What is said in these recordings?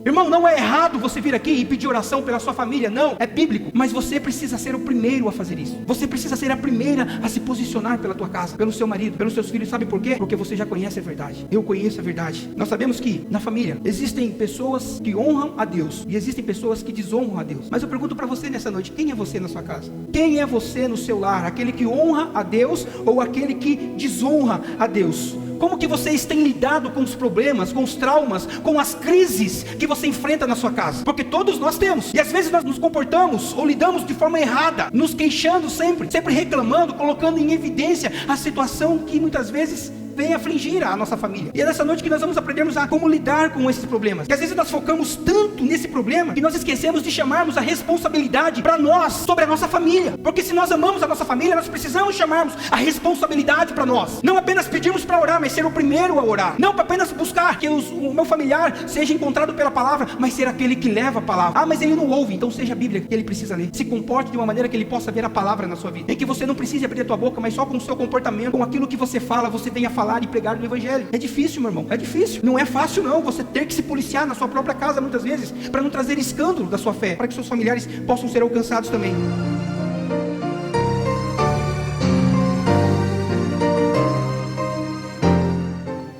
Irmão, não é errado você vir aqui e pedir oração pela sua família, não, é bíblico. Mas você precisa ser o primeiro a fazer isso. Você precisa ser a primeira a se posicionar pela tua casa, pelo seu marido, pelos seus filhos. Sabe por quê? Porque você já conhece a verdade. Eu conheço a verdade. Nós sabemos que na família existem pessoas que honram a Deus e existem pessoas que desonram a Deus. Mas eu pergunto para você nessa noite, quem é você na sua casa? Quem é você no seu lar? Aquele que honra a Deus ou aquele que desonra a Deus? Como que vocês têm lidado com os problemas, com os traumas, com as crises que você enfrenta na sua casa? Porque todos nós temos. E às vezes nós nos comportamos ou lidamos de forma errada, nos queixando sempre reclamando, colocando em evidência a situação que muitas vezes vem afligir a nossa família. E é nessa noite que nós vamos aprendermos a como lidar com esses problemas. Que às vezes nós focamos tanto nesse problema que nós esquecemos de chamarmos a responsabilidade para nós, sobre a nossa família. Porque se nós amamos a nossa família, nós precisamos chamarmos a responsabilidade para nós. Não apenas pedirmos para orar, mas ser o primeiro a orar. Não apenas buscar que o meu familiar seja encontrado pela palavra, mas ser aquele que leva a palavra. Ah, mas ele não ouve, então seja a Bíblia que ele precisa ler. Se comporte de uma maneira que ele possa ver a palavra na sua vida. Em que você não precise abrir a tua boca, mas só com o seu comportamento, com aquilo que você fala, você venha falar e pregar no Evangelho. É difícil, meu irmão, é difícil. Não é fácil não, você ter que se policiar na sua própria casa muitas vezes, para não trazer escândalo da sua fé, para que seus familiares possam ser alcançados também.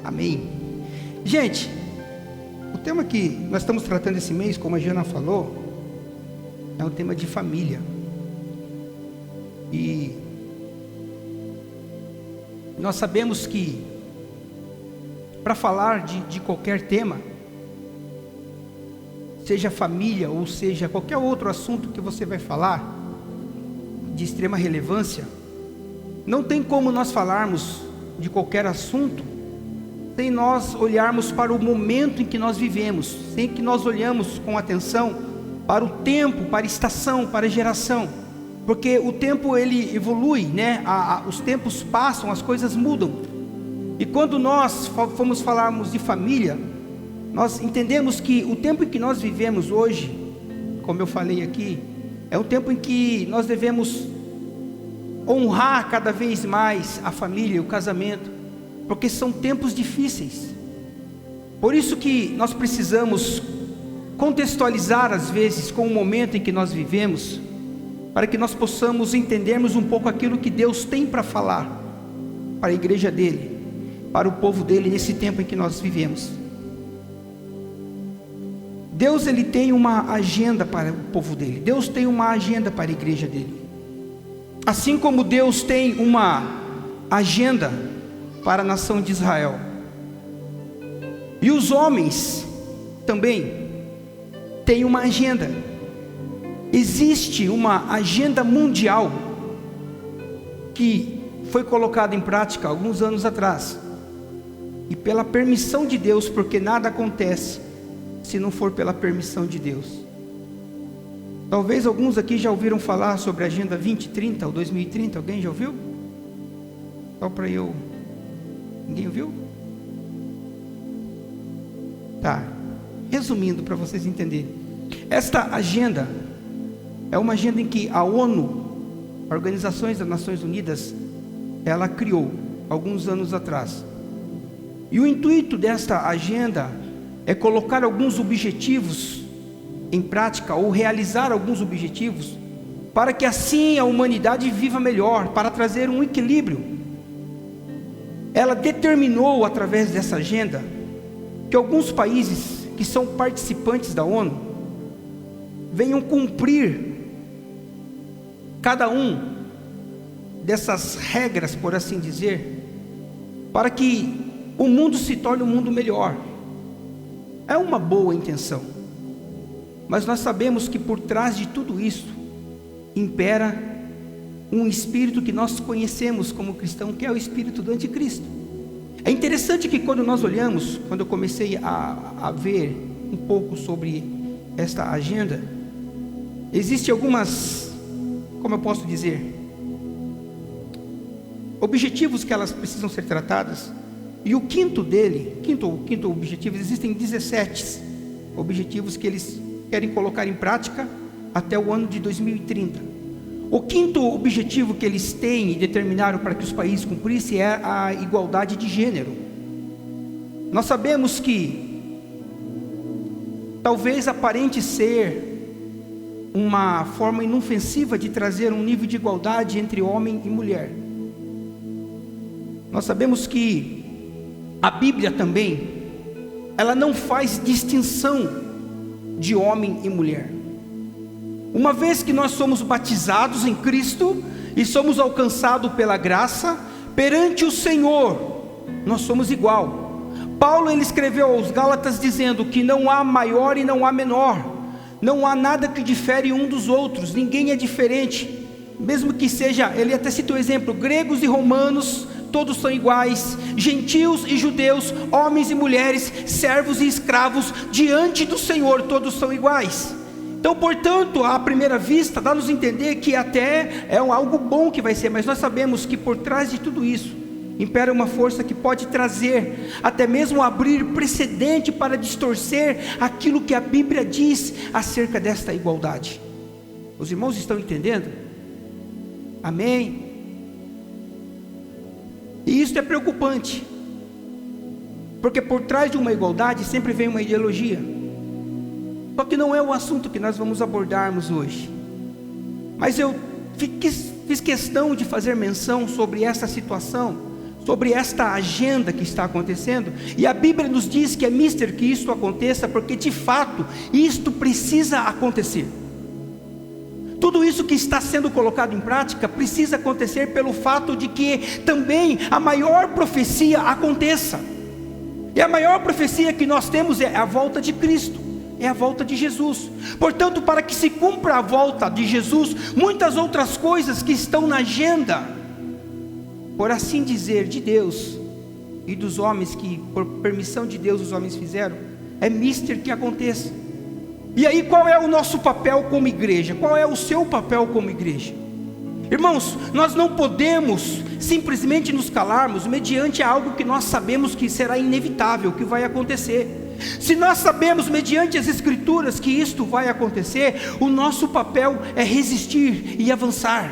Amém. Gente, o tema que nós estamos tratando esse mês, como a Jana falou, é um tema de família. E nós sabemos que para falar de qualquer tema, seja família ou seja qualquer outro assunto que você vai falar de extrema relevância, não tem como nós falarmos de qualquer assunto sem nós olharmos para o momento em que nós vivemos, sem que nós olhamos com atenção para o tempo, para a estação, para a geração, porque o tempo ele evolui, né? Os tempos passam, as coisas mudam. E quando nós formos falarmos de família, nós entendemos que o tempo em que nós vivemos hoje, como eu falei aqui, é um tempo em que nós devemos honrar cada vez mais a família, o casamento, porque são tempos difíceis. Por isso que nós precisamos contextualizar às vezes com o momento em que nós vivemos, para que nós possamos entendermos um pouco aquilo que Deus tem para falar para a igreja dele, para o povo dele nesse tempo em que nós vivemos. Deus ele tem uma agenda para o povo dele. Deus tem uma agenda para a igreja dele. Assim como Deus tem uma agenda para a nação de Israel. E os homens também têm uma agenda. Existe uma agenda mundial que foi colocada em prática alguns anos atrás. E pela permissão de Deus, porque nada acontece se não for pela permissão de Deus. Talvez alguns aqui já ouviram falar sobre a Agenda 2030 ou 2030, alguém já ouviu? Só para eu... Ninguém ouviu? Tá, resumindo para vocês entenderem. Esta agenda é uma agenda em que a ONU, a Organização das Nações Unidas, ela criou alguns anos atrás. E o intuito desta agenda é colocar alguns objetivos em prática, ou realizar alguns objetivos, para que assim a humanidade viva melhor, para trazer um equilíbrio. Ela determinou através dessa agenda, que alguns países que são participantes da ONU, venham cumprir cada um dessas regras, por assim dizer, para que o mundo se torne um mundo melhor. É uma boa intenção, mas nós sabemos que por trás de tudo isso impera um espírito que nós conhecemos como cristão, que é o espírito do anticristo. É interessante que quando nós olhamos, quando eu comecei a ver um pouco sobre esta agenda, existem algumas, como eu posso dizer, objetivos que elas precisam ser tratadas. E o quinto objetivo, existem 17 objetivos que eles querem colocar em prática até o ano de 2030. O quinto objetivo que eles têm e determinaram para que os países cumprissem é a igualdade de gênero. Nós sabemos que talvez aparente ser uma forma inofensiva de trazer um nível de igualdade entre homem e mulher. Nós sabemos que a Bíblia também, ela não faz distinção de homem e mulher. Uma vez que nós somos batizados em Cristo e somos alcançados pela graça, perante o Senhor, nós somos igual. Paulo, ele escreveu aos Gálatas dizendo que não há maior e não há menor, não há nada que difere um dos outros, ninguém é diferente, mesmo que seja, ele até cita o exemplo, gregos e romanos, todos são iguais, gentios e judeus, homens e mulheres, servos e escravos, diante do Senhor todos são iguais. Então, portanto, à primeira vista, dá-nos a entender que até é algo bom que vai ser, mas nós sabemos que por trás de tudo isso, impera uma força que pode trazer, até mesmo abrir precedente para distorcer aquilo que a Bíblia diz acerca desta igualdade. Os irmãos estão entendendo? Amém? E isso é preocupante, porque por trás de uma igualdade sempre vem uma ideologia. Só que não é o assunto que nós vamos abordarmos hoje. Mas eu fiz questão de fazer menção sobre essa situação, sobre esta agenda que está acontecendo. E a Bíblia nos diz que é mister que isto aconteça, porque de fato isto precisa acontecer. Tudo isso que está sendo colocado em prática precisa acontecer pelo fato de que também a maior profecia aconteça. E a maior profecia que nós temos é a volta de Cristo. É a volta de Jesus. Portanto, para que se cumpra a volta de Jesus, muitas outras coisas que estão na agenda, por assim dizer, de Deus e dos homens, que por permissão de Deus os homens fizeram, é mister que aconteça. E aí, qual é o nosso papel como igreja? Qual é o seu papel como igreja? Irmãos, nós não podemos simplesmente nos calarmos mediante algo que nós sabemos que será inevitável, que vai acontecer. Se nós sabemos mediante as Escrituras que isto vai acontecer, o nosso papel é resistir e avançar,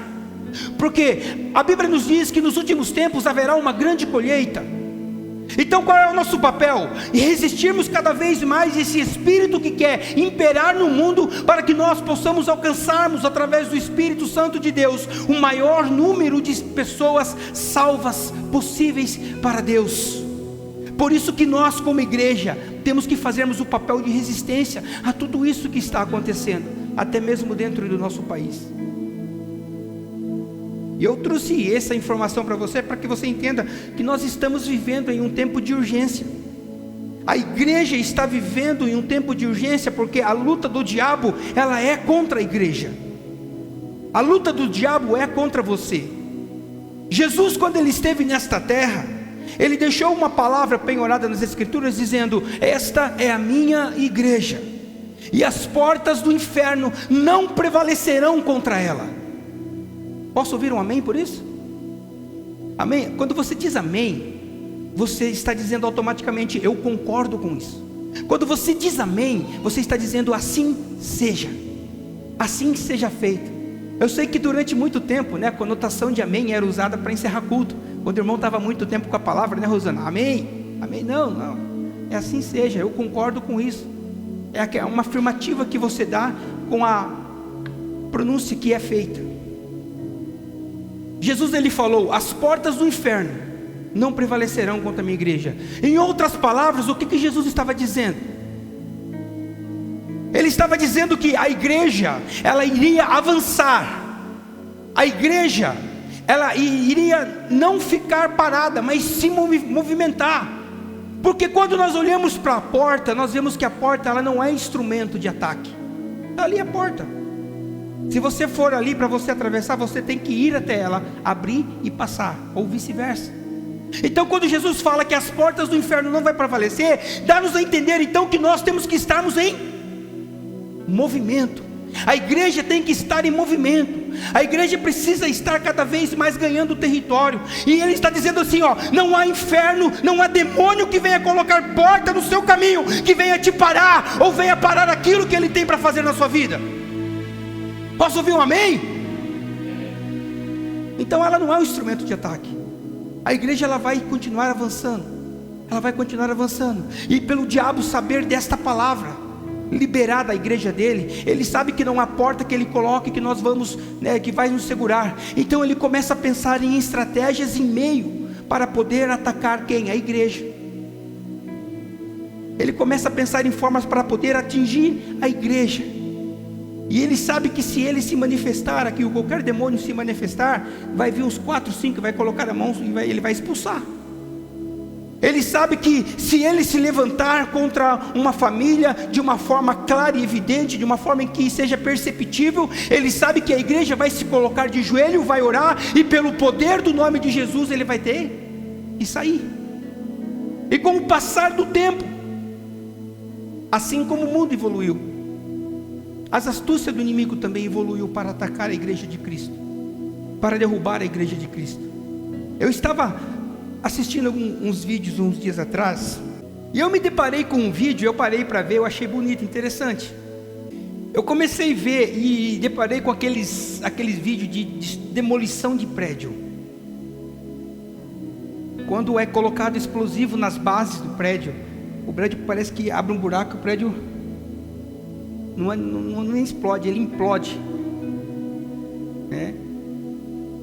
porque a Bíblia nos diz que nos últimos tempos haverá uma grande colheita. Então qual é o nosso papel? Resistirmos cada vez mais esse espírito que quer imperar no mundo, para que nós possamos alcançarmos através do Espírito Santo de Deus o maior número de pessoas salvas possíveis para Deus. Por isso que nós como igreja temos que fazermos o papel de resistência a tudo isso que está acontecendo, até mesmo dentro do nosso país. E eu trouxe essa informação para você, para que você entenda que nós estamos vivendo em um tempo de urgência. A igreja está vivendo em um tempo de urgência, porque a luta do diabo, ela é contra a igreja. A luta do diabo é contra você. Jesus, quando ele esteve nesta terra, ele deixou uma palavra penhorada nas Escrituras, dizendo: esta é a minha igreja, e as portas do inferno não prevalecerão contra ela. Posso ouvir um amém por isso? Amém? Quando você diz amém, você está dizendo automaticamente: eu concordo com isso. Quando você diz amém, você está dizendo: assim seja feito. Eu sei que durante muito tempo, a conotação de amém era usada para encerrar culto. Quando o irmão estava muito tempo com a palavra, Rosana? Amém? Amém? Não. É assim seja, eu concordo com isso. É uma afirmativa que você dá com a pronúncia que é feita. Jesus, ele falou: as portas do inferno não prevalecerão contra a minha igreja. Em outras palavras, o que Jesus estava dizendo? Ele estava dizendo que a igreja, ela iria avançar. A igreja, ela iria não ficar parada, mas se movimentar. Porque quando nós olhamos para a porta, nós vemos que a porta, ela não é instrumento de ataque. Está ali a porta. Se você for ali para você atravessar, você tem que ir até ela, abrir e passar, ou vice-versa. Então quando Jesus fala que as portas do inferno não vai prevalecer, dá-nos a entender então que nós temos que estarmos em movimento. A igreja tem que estar em movimento. A igreja precisa estar cada vez mais ganhando território. E ele está dizendo assim, não há inferno, não há demônio que venha colocar porta no seu caminho, que venha te parar, ou venha parar aquilo que ele tem para fazer na sua vida. Posso ouvir um amém? Então ela não é um instrumento de ataque. A igreja, ela vai continuar avançando. Ela vai continuar avançando. E pelo diabo saber desta palavra, liberar da igreja dele. Ele sabe que não há porta que ele coloque que nós vamos, que vai nos segurar. Então ele começa a pensar em estratégias em meio para poder atacar quem? A igreja. Ele começa a pensar em formas para poder atingir a igreja. E ele sabe que se ele se manifestar aqui, ou qualquer demônio se manifestar, vai vir uns 4, 5, vai colocar a mão e ele vai expulsar. Ele sabe que se ele se levantar contra uma família de uma forma clara e evidente, de uma forma em que seja perceptível, ele sabe que a igreja vai se colocar de joelho, vai orar, e pelo poder do nome de Jesus ele vai ter e sair. E com o passar do tempo, assim como o mundo evoluiu, as astúcias do inimigo também evoluiu para atacar a igreja de Cristo, para derrubar a igreja de Cristo. Eu estava assistindo uns vídeos uns dias atrás, e eu me deparei com um vídeo, eu parei para ver, eu achei bonito, interessante. Eu comecei a ver e deparei com aqueles vídeos de demolição de prédio. Quando é colocado explosivo nas bases do prédio, o prédio parece que abre um buraco, o prédio não explode, ele implode.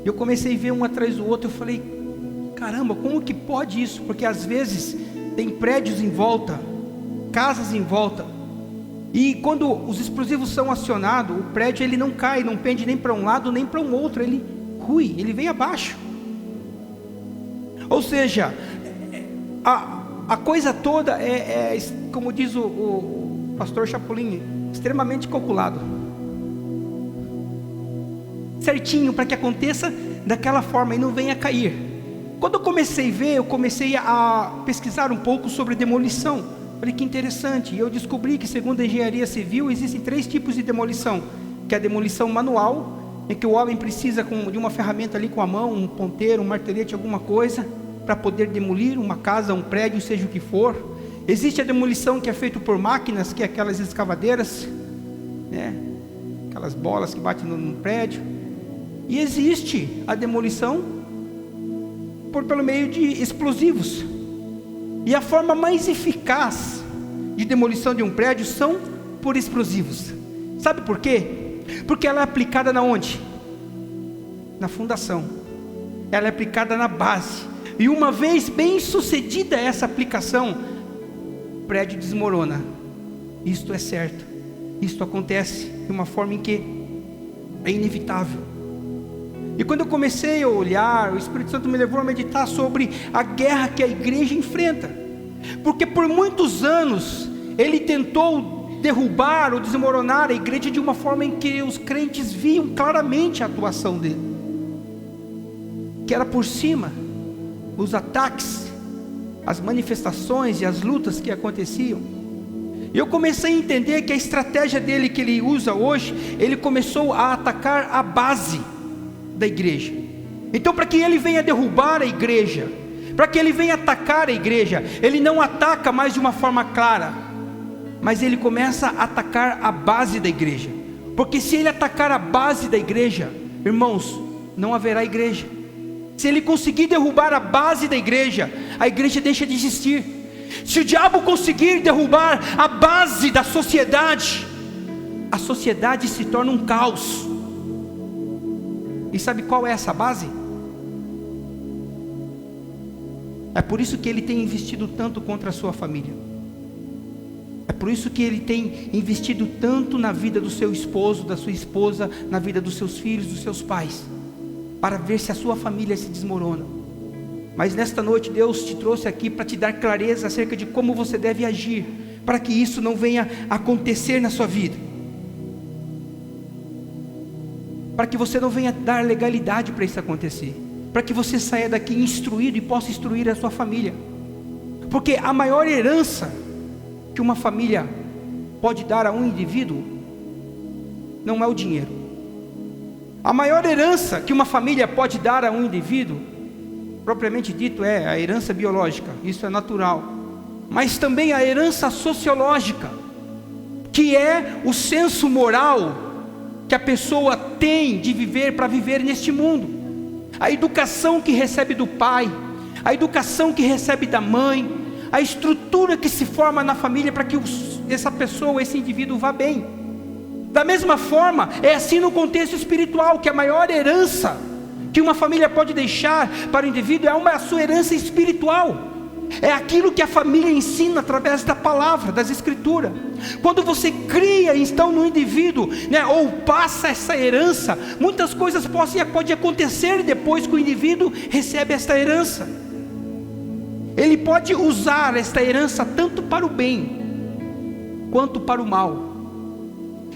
Eu comecei a ver um atrás do outro, eu falei, caramba, como que pode isso? Porque às vezes tem prédios em volta, casas em volta, e quando os explosivos são acionados, o prédio ele não cai, não pende nem para um lado nem para um outro, ele rui, ele vem abaixo. Ou seja, a coisa toda é como diz o pastor Chapolin, extremamente calculado, certinho para que aconteça daquela forma e não venha a cair. Quando eu comecei a ver, eu comecei a pesquisar um pouco sobre demolição. Falei, que interessante. E eu descobri que, segundo a engenharia civil, existem 3 tipos de demolição. Que é a demolição manual, em que o homem precisa de uma ferramenta ali com a mão, um ponteiro, um martelete, alguma coisa, para poder demolir uma casa, um prédio, seja o que for. Existe a demolição que é feita por máquinas, que é aquelas escavadeiras, aquelas bolas que batem no prédio. E existe a demolição pelo meio de explosivos. E a forma mais eficaz de demolição de um prédio são por explosivos. Sabe por quê? Porque ela é aplicada na onde? Na fundação. Ela é aplicada na base. E uma vez bem sucedida essa aplicação, o prédio desmorona. Isto é certo. Isto acontece de uma forma em que é inevitável. E quando eu comecei a olhar, o Espírito Santo me levou a meditar sobre a guerra que a igreja enfrenta. Porque por muitos anos, ele tentou derrubar ou desmoronar a igreja de uma forma em que os crentes viam claramente a atuação dele. Que era por cima, os ataques, as manifestações e as lutas que aconteciam. E eu comecei a entender que a estratégia dele que ele usa hoje, ele começou a atacar a base da igreja. Então, para que ele venha derrubar a igreja, para que ele venha atacar a igreja, ele não ataca mais de uma forma clara, mas ele começa a atacar a base da igreja. Porque se ele atacar a base da igreja, irmãos, não haverá igreja. Se ele conseguir derrubar a base da igreja, a igreja deixa de existir. Se o diabo conseguir derrubar a base da sociedade, a sociedade se torna um caos. E sabe qual é essa base? É por isso que ele tem investido tanto contra a sua família. É por isso que ele tem investido tanto na vida do seu esposo, da sua esposa, na vida dos seus filhos, dos seus pais, para ver se a sua família se desmorona. Mas nesta noite Deus te trouxe aqui para te dar clareza acerca de como você deve agir, para que isso não venha a acontecer na sua vida, para que você não venha dar legalidade para isso acontecer, para que você saia daqui instruído e possa instruir a sua família. Porque a maior herança que uma família pode dar a um indivíduo não é o dinheiro. A maior herança que uma família pode dar a um indivíduo, propriamente dito, é a herança biológica, isso é natural, mas também a herança sociológica, que é o senso moral que a pessoa tem de viver para viver neste mundo, a educação que recebe do pai, a educação que recebe da mãe, a estrutura que se forma na família para que essa pessoa, esse indivíduo vá bem. Da mesma forma, é assim no contexto espiritual, que a maior herança que uma família pode deixar para o indivíduo é a sua herança espiritual. É aquilo que a família ensina através da palavra, das escrituras. Quando você cria então no indivíduo, ou passa essa herança, muitas coisas podem acontecer depois que o indivíduo recebe esta herança. Ele pode usar esta herança tanto para o bem quanto para o mal.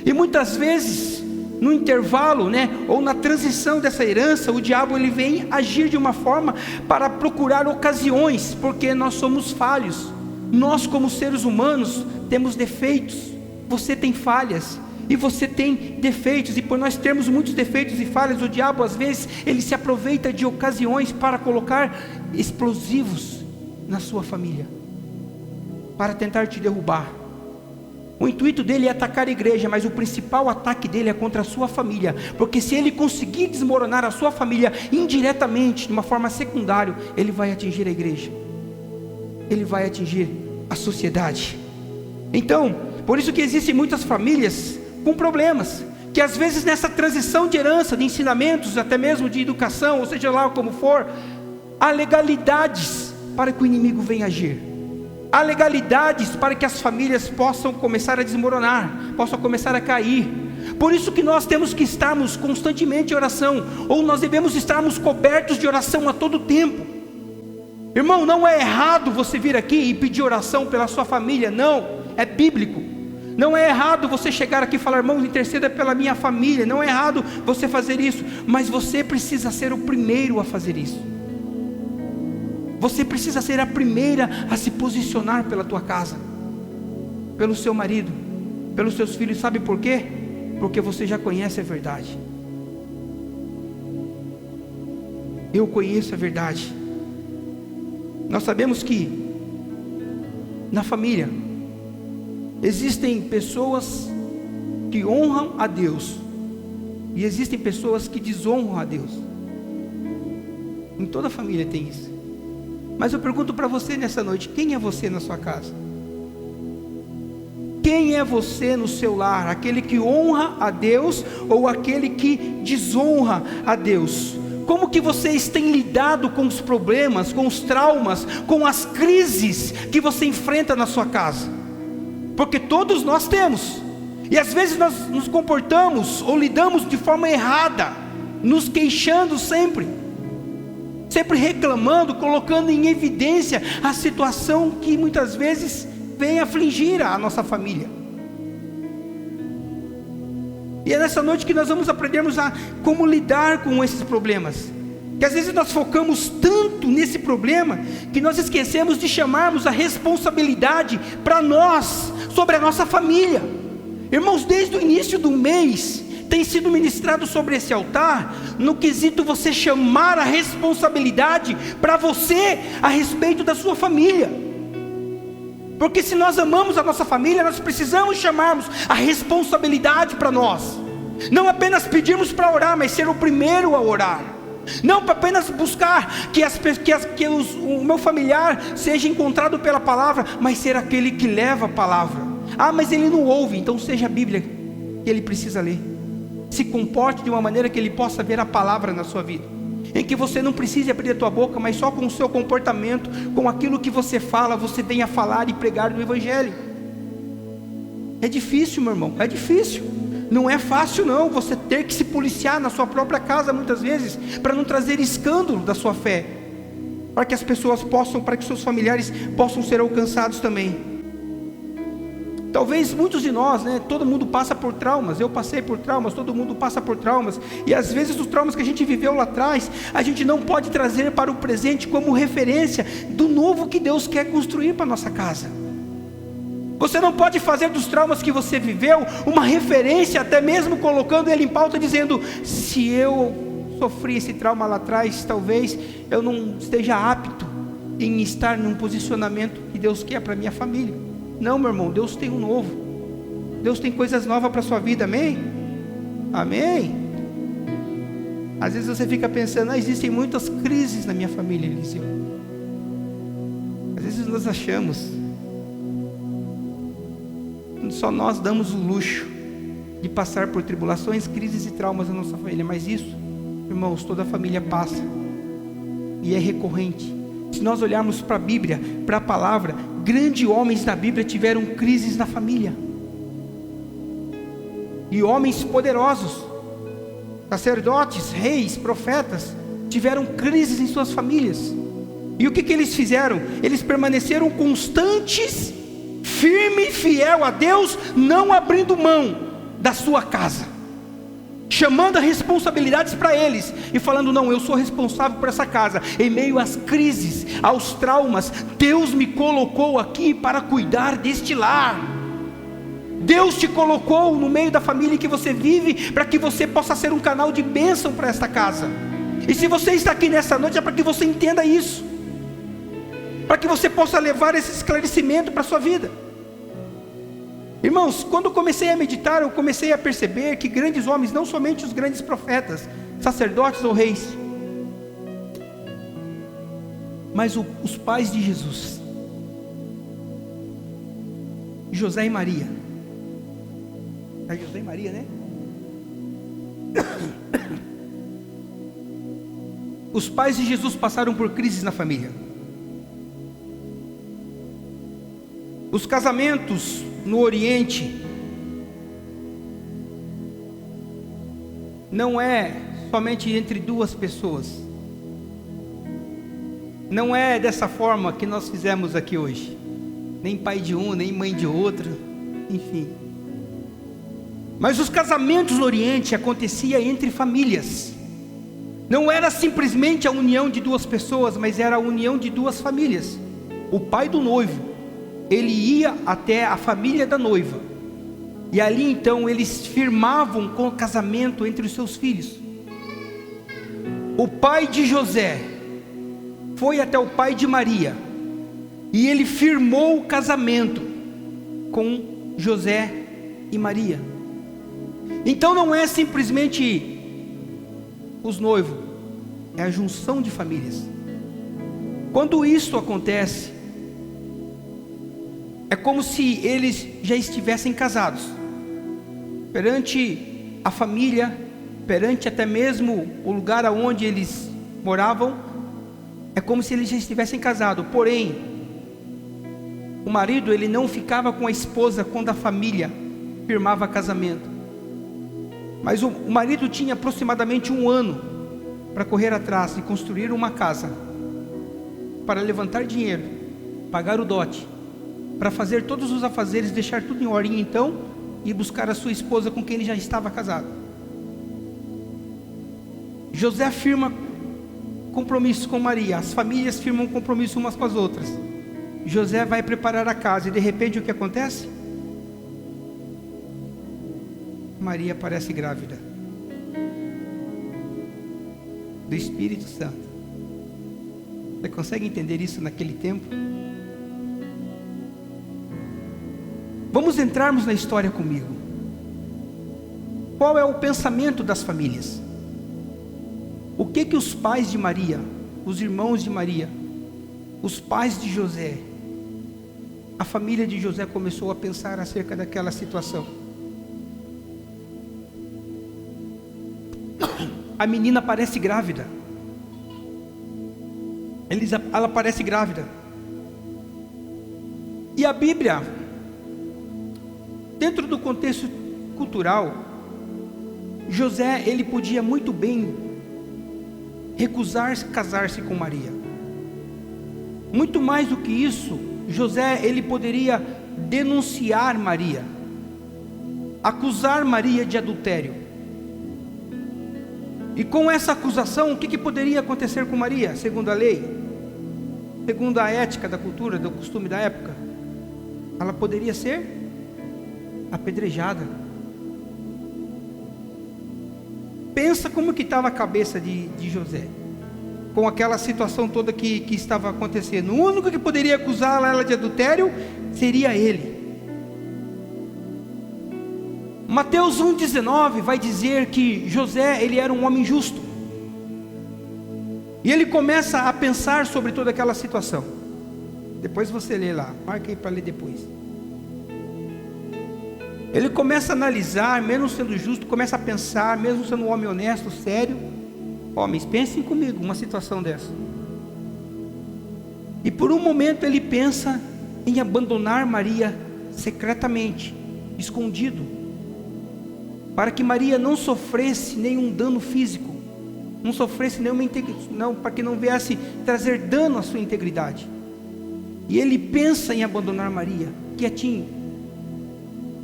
E muitas vezes no intervalo, ou na transição dessa herança, o diabo ele vem agir de uma forma para procurar ocasiões, porque nós somos falhos. Nós como seres humanos temos defeitos. Você tem falhas e você tem defeitos, e por nós termos muitos defeitos e falhas, o diabo às vezes ele se aproveita de ocasiões para colocar explosivos na sua família, para tentar te derrubar. O intuito dele é atacar a igreja, mas o principal ataque dele é contra a sua família, porque se ele conseguir desmoronar a sua família indiretamente, de uma forma secundária, ele vai atingir a igreja, ele vai atingir a sociedade. Então, por isso que existem muitas famílias com problemas, que às vezes nessa transição de herança, de ensinamentos, até mesmo de educação, ou seja lá como for, há legalidades para que o inimigo venha agir. Há legalidades para que as famílias possam começar a desmoronar, possam começar a cair. Por isso que nós temos que estarmos constantemente em oração, ou nós devemos estarmos cobertos de oração a todo tempo. Irmão, não é errado você vir aqui e pedir oração pela sua família, não, é bíblico. Não é errado você chegar aqui e falar: irmãos, interceda pela minha família. Não é errado você fazer isso, mas você precisa ser o primeiro a fazer isso. Você precisa ser a primeira a se posicionar pela tua casa, pelo seu marido, pelos seus filhos. Sabe por quê? Porque você já conhece a verdade. Eu conheço a verdade. Nós sabemos que na família existem pessoas que honram a Deus e existem pessoas que desonram a Deus. Em toda família tem isso. Mas eu pergunto para você nessa noite: quem é você na sua casa? Quem é você no seu lar? Aquele que honra a Deus ou aquele que desonra a Deus? Como que vocês têm lidado com os problemas, com os traumas, com as crises que você enfrenta na sua casa? Porque todos nós temos, e às vezes nós nos comportamos ou lidamos de forma errada, nos queixando sempre reclamando, colocando em evidência a situação que muitas vezes vem afligir a nossa família. E é nessa noite que nós vamos aprendermos a como lidar com esses problemas, que às vezes nós focamos tanto nesse problema, que nós esquecemos de chamarmos a responsabilidade para nós, sobre a nossa família. Irmãos, desde o início do mês, tem sido ministrado sobre esse altar, no quesito você chamar a responsabilidade para você, a respeito da sua família. Porque se nós amamos a nossa família, nós precisamos chamarmos a responsabilidade para nós. Não apenas pedirmos para orar, mas ser o primeiro a orar. Não apenas buscar que o meu familiar seja encontrado pela palavra, mas ser aquele que leva a palavra. Ah, mas ele não ouve, então seja a Bíblia que ele precisa ler. Se comporte de uma maneira que ele possa ver a palavra na sua vida, em que você não precise abrir a tua boca, mas só com o seu comportamento, com aquilo que você fala, você venha falar e pregar no Evangelho. É difícil, meu irmão, é difícil. Não é fácil não, você ter que se policiar na sua própria casa muitas vezes, para não trazer escândalo da sua fé, para que as pessoas possam, para que seus familiares possam ser alcançados também. Talvez muitos de nós, todo mundo passa por traumas, eu passei por traumas, todo mundo passa por traumas, e às vezes os traumas que a gente viveu lá atrás, a gente não pode trazer para o presente como referência do novo que Deus quer construir para a nossa casa. Você não pode fazer dos traumas que você viveu uma referência, até mesmo colocando ele em pauta, dizendo: se eu sofri esse trauma lá atrás, talvez eu não esteja apto em estar num posicionamento que Deus quer para a minha família. Não, meu irmão, Deus tem um novo, Deus tem coisas novas para a sua vida, amém? Amém? Às vezes você fica pensando: existem muitas crises na minha família, Eliseu. Às vezes vezes nós achamos, só nós damos o luxo de passar por tribulações, crises e traumas na nossa família, mas isso, irmãos, toda a família passa, e é recorrente. Se nós olharmos para a Bíblia, para a palavra, grandes homens da Bíblia tiveram crises na família, e homens poderosos, sacerdotes, reis, profetas, tiveram crises em suas famílias. E o que eles fizeram? Eles permaneceram constantes, firme e fiel a Deus, não abrindo mão da sua casa, chamando as responsabilidades para eles, e falando: não, eu sou responsável por essa casa. Em meio às crises, aos traumas, Deus me colocou aqui para cuidar deste lar. Deus te colocou no meio da família em que você vive, para que você possa ser um canal de bênção para esta casa. E se você está aqui nessa noite, é para que você entenda isso, para que você possa levar esse esclarecimento para a sua vida. Irmãos, quando eu comecei a meditar, eu comecei a perceber que grandes homens, não somente os grandes profetas, sacerdotes ou reis, mas os pais de Jesus, José e Maria. É José e Maria, né? Os pais de Jesus passaram por crises na família. Os casamentos no Oriente não é somente entre duas pessoas. Não é dessa forma que nós fizemos aqui hoje. Nem pai de um, nem mãe de outro, enfim. Mas os casamentos no Oriente aconteciam entre famílias. Não era simplesmente a união de duas pessoas, mas era a união de duas famílias. O pai do noivo, ele ia até a família da noiva, e ali então eles firmavam com o casamento entre os seus filhos. O pai de José foi até o pai de Maria, e ele firmou o casamento com José e Maria. Então não é simplesmente os noivos, é a junção de famílias. Quando isso acontece, é como se eles já estivessem casados, perante a família, perante até mesmo o lugar aonde eles moravam. É como se eles já estivessem casados. Porém, o marido, ele não ficava com a esposa quando a família firmava casamento, mas o marido tinha aproximadamente 1 ano para correr atrás de construir uma casa, para levantar dinheiro, pagar o dote, para fazer todos os afazeres, deixar tudo em ordem, então, e buscar a sua esposa com quem ele já estava casado. José firma compromisso com Maria, as famílias firmam compromisso umas com as outras. José vai preparar a casa, e de repente o que acontece? Maria aparece grávida do Espírito Santo. Você consegue entender isso naquele tempo? Vamos entrarmos na história comigo. Qual é o pensamento das famílias? O que os pais de Maria, os irmãos de Maria, os pais de José, a família de José começou a pensar acerca daquela situação? A menina parece grávida. Ela parece grávida. E a Bíblia, dentro do contexto cultural, José, ele podia muito bem recusar casar-se com Maria. Muito mais do que isso, José, ele poderia denunciar Maria, acusar Maria de adultério. E com essa acusação, o que poderia acontecer com Maria, segundo a lei, segundo a ética da cultura, do costume da época? Ela poderia ser apedrejada. Pensa como que estava a cabeça de José, com aquela situação toda que estava acontecendo. O único que poderia acusar ela de adultério seria ele. Mateus 1,19 vai dizer que José, ele era um homem justo. E ele começa a pensar sobre toda aquela situação. Depois você lê lá, marca aí para ler depois. Ele começa a analisar, mesmo sendo justo, começa a pensar, mesmo sendo um homem honesto, sério. Homens, pensem comigo uma situação dessa. E por um momento ele pensa em abandonar Maria secretamente, escondido, para que Maria não sofresse nenhum dano físico, não sofresse nenhuma para que não viesse trazer dano à sua integridade. E ele pensa em abandonar Maria, quietinho.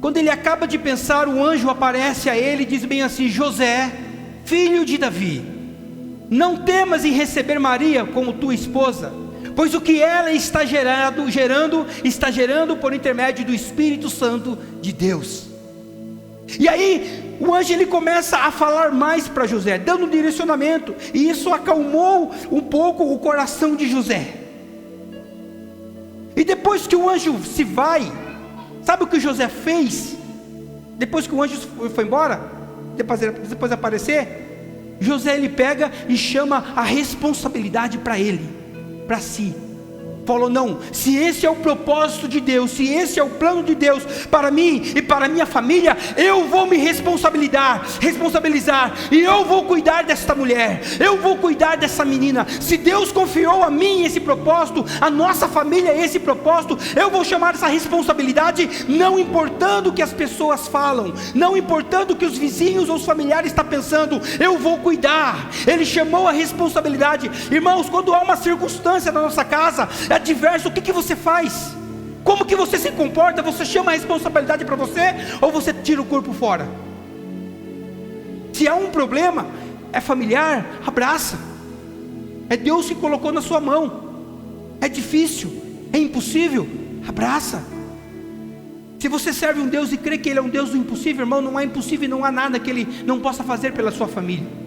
Quando ele acaba de pensar, o anjo aparece a ele e diz bem assim: José, filho de Davi, não temas em receber Maria como tua esposa, pois o que ela está gerando por intermédio do Espírito Santo de Deus. E aí o anjo ele começa a falar mais para José, dando um direcionamento, e isso acalmou um pouco o coração de José. E depois que o anjo se vai, sabe o que José fez? Depois que o anjo foi embora, depois de aparecer, José ele pega e chama a responsabilidade para ele, para si. Falou: não, se esse é o propósito de Deus, se esse é o plano de Deus para mim e para a minha família, eu vou me responsabilizar, e eu vou cuidar desta mulher, eu vou cuidar dessa menina. Se Deus confiou a mim esse propósito, a nossa família esse propósito, eu vou chamar essa responsabilidade, não importando o que as pessoas falam, não importando o que os vizinhos ou os familiares estão pensando, eu vou cuidar. Ele chamou a responsabilidade. Irmãos, quando há uma circunstância na nossa casa adverso, o que você faz? Como que você se comporta? Você chama a responsabilidade para você, ou você tira o corpo fora? Se há um problema, é familiar, abraça. É Deus que colocou na sua mão. É difícil, é impossível, abraça. Se você serve um Deus e crê que Ele é um Deus do impossível, irmão, não há impossível e não há nada que Ele não possa fazer pela sua família.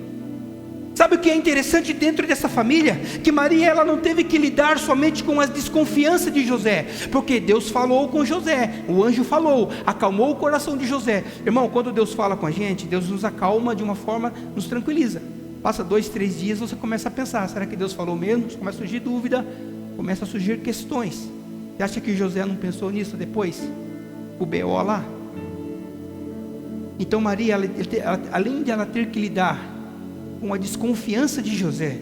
Sabe o que é interessante dentro dessa família? Que Maria ela não teve que lidar somente com as desconfianças de José, porque Deus falou com José, o anjo falou, acalmou o coração de José. Irmão, quando Deus fala com a gente, Deus nos acalma de uma forma, nos tranquiliza. Passa 2, 3 dias, você começa a pensar: será que Deus falou mesmo? Começa a surgir dúvida, começa a surgir questões. Você acha que José não pensou nisso depois? O B.O. lá. Então Maria, além de ela ter que lidar com a desconfiança de José,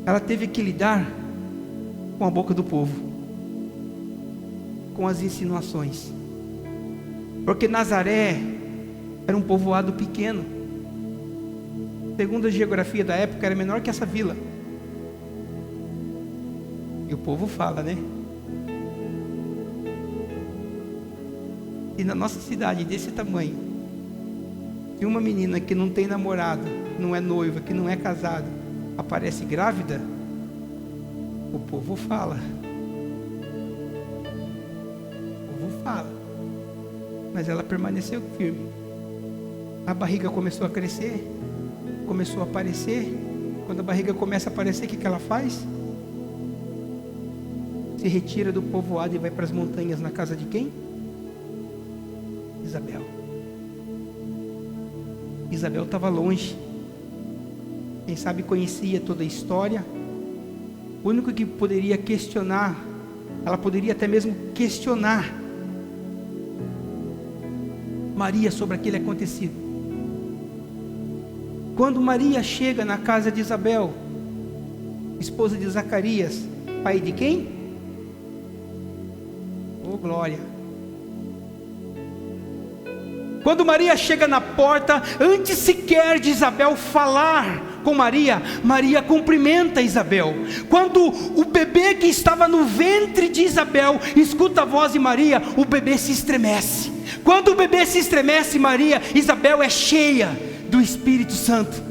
ela teve que lidar com a boca do povo, com as insinuações, porque Nazaré era um povoado pequeno, segundo a geografia da época, era menor que essa vila. E o povo fala, né? E na nossa cidade desse tamanho, se uma menina que não tem namorado, não é noiva, que não é casada, aparece grávida, o povo fala. O povo fala. Mas ela permaneceu firme. A barriga começou a crescer, começou a aparecer. Quando a barriga começa a aparecer, o que ela faz? Se retira do povoado e vai para as montanhas, na casa de quem? Isabel. Isabel estava longe. Quem sabe conhecia toda a história. O único que poderia questionar, ela poderia até mesmo questionar Maria sobre aquele acontecido. Quando Maria chega na casa de Isabel, esposa de Zacarias, pai de quem? Oh, glória! Quando Maria chega na porta, antes sequer de Isabel falar com Maria, Maria cumprimenta Isabel. Quando o bebê que estava no ventre de Isabel escuta a voz de Maria, o bebê se estremece. Quando o bebê se estremece, Isabel é cheia do Espírito Santo.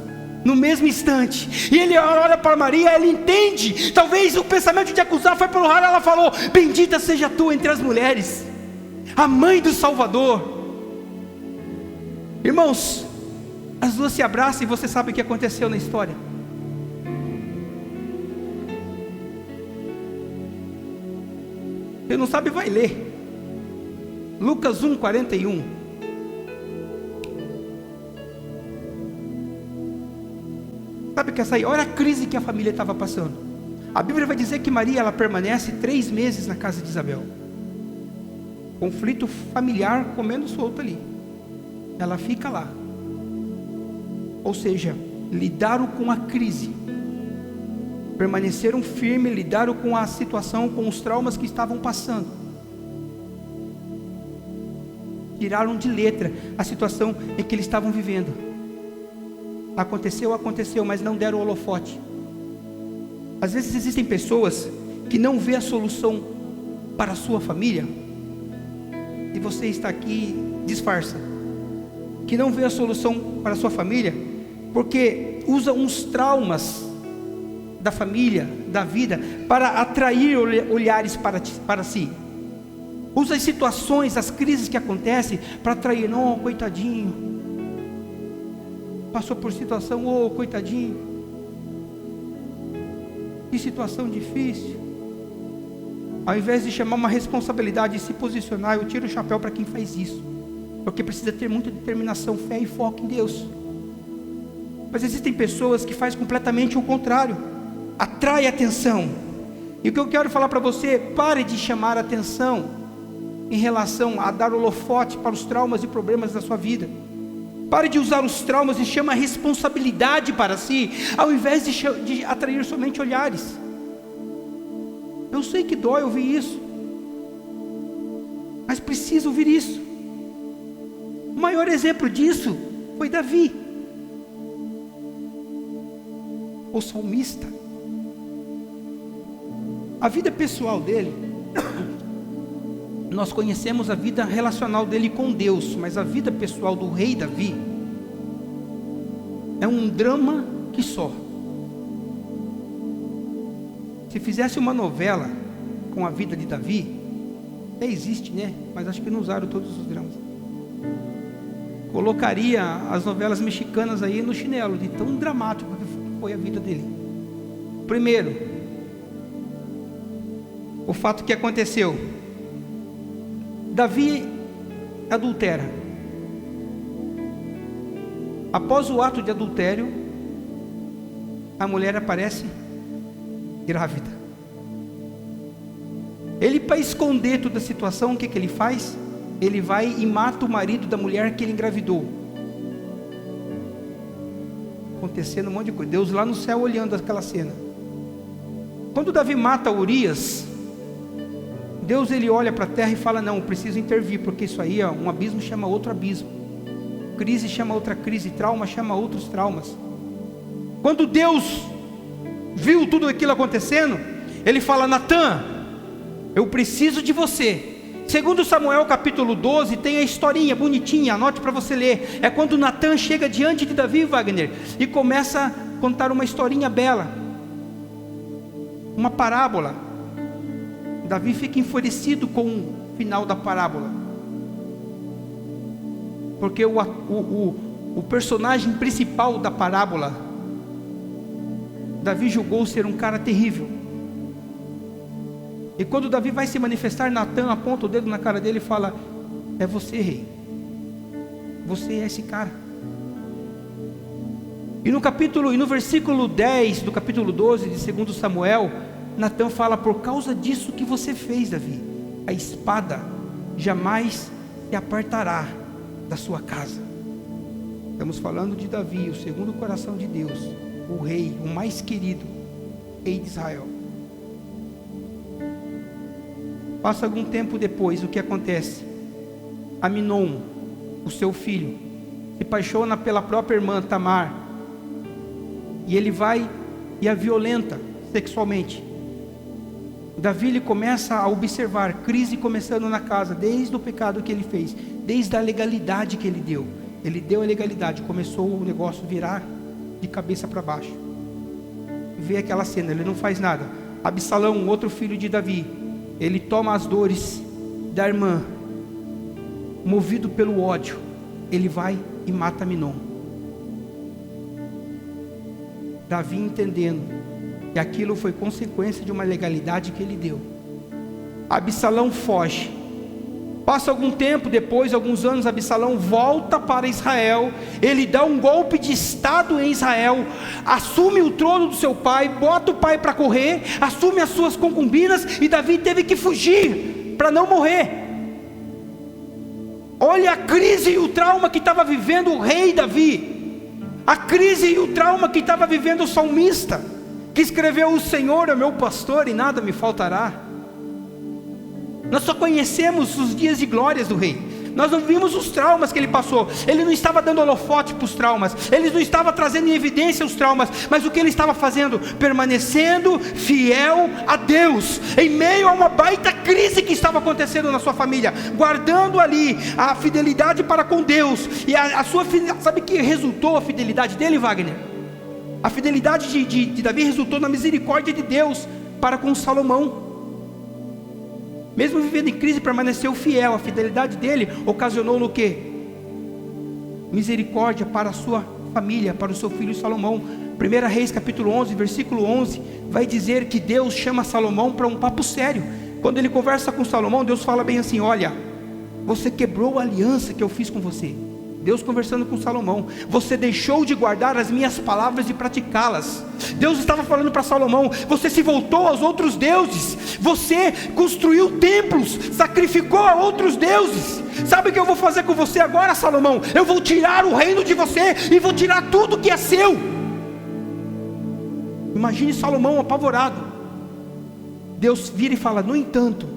No mesmo instante, e ele olha para Maria, ela entende. Talvez o pensamento de acusar foi pelo ar. Ela falou: bendita seja tu entre as mulheres, a mãe do Salvador. Irmãos, as duas se abraçam e você sabe o que aconteceu na história. Quem não sabe vai ler Lucas 1:41. Sabe o que é essa aí? Olha a crise que a família estava passando. A Bíblia vai dizer que Maria, ela permanece 3 meses na casa de Isabel. Conflito familiar comendo solto ali. Ela fica lá. Ou seja, lidaram com a crise, permaneceram firmes, lidaram com a situação, com os traumas que estavam passando, tiraram de letra a situação em que eles estavam vivendo. Aconteceu, mas não deram holofote. Às vezes existem pessoas que não vê a solução para a sua família, e você está aqui, disfarça, que não vê a solução para a sua família, porque usa uns traumas da família, da vida, para atrair olhares para si. Usa as situações, as crises que acontecem, para atrair, não, coitadinho, passou por situação, oh, coitadinho, que situação difícil. Ao invés de chamar uma responsabilidade e se posicionar, eu tiro o chapéu para quem faz isso, porque precisa ter muita determinação, fé e foco em Deus. Mas existem pessoas que fazem completamente o contrário, atrai atenção. E o que eu quero falar para você, pare de chamar atenção em relação a dar holofote para os traumas e problemas da sua vida. Pare de usar os traumas e chama a responsabilidade para si, ao invés de atrair somente olhares. Eu sei que dói ouvir isso, mas precisa ouvir isso. O maior exemplo disso foi Davi, o salmista. A vida pessoal dele, nós conhecemos a vida relacional dele com Deus, mas a vida pessoal do rei Davi é um drama que só. Se fizesse uma novela com a vida de Davi, até existe, né? Mas acho que não usaram todos os dramas. Colocaria as novelas mexicanas aí no chinelo, de tão dramático que foi a vida dele. Primeiro, o fato que aconteceu: Davi adultera. Após o ato de adultério, a mulher aparece grávida. Ele, para esconder toda a situação, o que ele faz? Ele vai e mata o marido da mulher que ele engravidou. Acontecendo um monte de coisa, Deus lá no céu olhando aquela cena. Quando Davi mata Urias, Deus, ele olha para a terra e fala, não, preciso intervir, porque isso aí, um abismo chama outro abismo, crise chama outra crise, trauma chama outros traumas. Quando Deus viu tudo aquilo acontecendo, ele fala, Natã, eu preciso de você. Segundo Samuel capítulo 12, tem a historinha bonitinha, anote para você ler. É quando Natã chega diante de Davi, Wagner, e começa a contar uma historinha bela, uma parábola. Davi fica enfurecido com o final da parábola, porque o personagem principal da parábola, Davi julgou ser um cara terrível. E quando Davi vai se manifestar, Natã aponta o dedo na cara dele e fala, é você, rei, você é esse cara. E no versículo 10 do capítulo 12 de 2 Samuel, Natã fala, por causa disso que você fez, Davi, a espada jamais se apartará da sua casa. Estamos falando de Davi, o segundo coração de Deus, o rei, o mais querido rei de Israel. Passa algum tempo depois, o que acontece? Aminon, o seu filho, se apaixona pela própria irmã Tamar, e ele vai e a violenta sexualmente. Davi, ele começa a observar crise começando na casa, desde o pecado que ele fez, desde a legalidade que ele deu. Ele deu a legalidade, começou o negócio virar de cabeça para baixo. Vê aquela cena, ele não faz nada. Absalão, outro filho de Davi, ele toma as dores da irmã, movido pelo ódio, ele vai e mata Aminon. Davi, entendendo que aquilo foi consequência de uma legalidade que ele deu, Absalão foge, Passa algum tempo depois, alguns anos, Absalão volta para Israel, ele dá um golpe de estado em Israel, assume o trono do seu pai, bota o pai para correr, assume as suas concubinas, e Davi teve que fugir para não morrer. Olha a crise e o trauma que estava vivendo o rei Davi, a crise e o trauma que estava vivendo o salmista, que escreveu: o Senhor é meu pastor e nada me faltará. Nós só conhecemos os dias de glórias do rei, nós não vimos os traumas que ele passou. Ele não estava dando holofote para os traumas, ele não estava trazendo em evidência os traumas, mas o que ele estava fazendo? Permanecendo fiel a Deus, em meio a uma baita crise que estava acontecendo na sua família, guardando ali a fidelidade para com Deus. E a sua fidelidade, sabe que resultou a fidelidade dele, Wagner? A fidelidade de Davi resultou na misericórdia de Deus para com Salomão. Mesmo vivendo em crise, permaneceu fiel. A fidelidade dele ocasionou no quê? Misericórdia para a sua família, para o seu filho Salomão. 1 Reis capítulo 11, versículo 11, vai dizer que Deus chama Salomão para um papo sério. Quando ele conversa com Salomão, Deus fala bem assim: olha, você quebrou a aliança que eu fiz com você. Deus conversando com Salomão: você deixou de guardar as minhas palavras e praticá-las. Deus estava falando para Salomão: você se voltou aos outros deuses, você construiu templos, sacrificou a outros deuses. Sabe o que eu vou fazer com você agora, Salomão? Eu vou tirar o reino de você e vou tirar tudo que é seu. Imagine Salomão apavorado. Deus vira e fala: no entanto,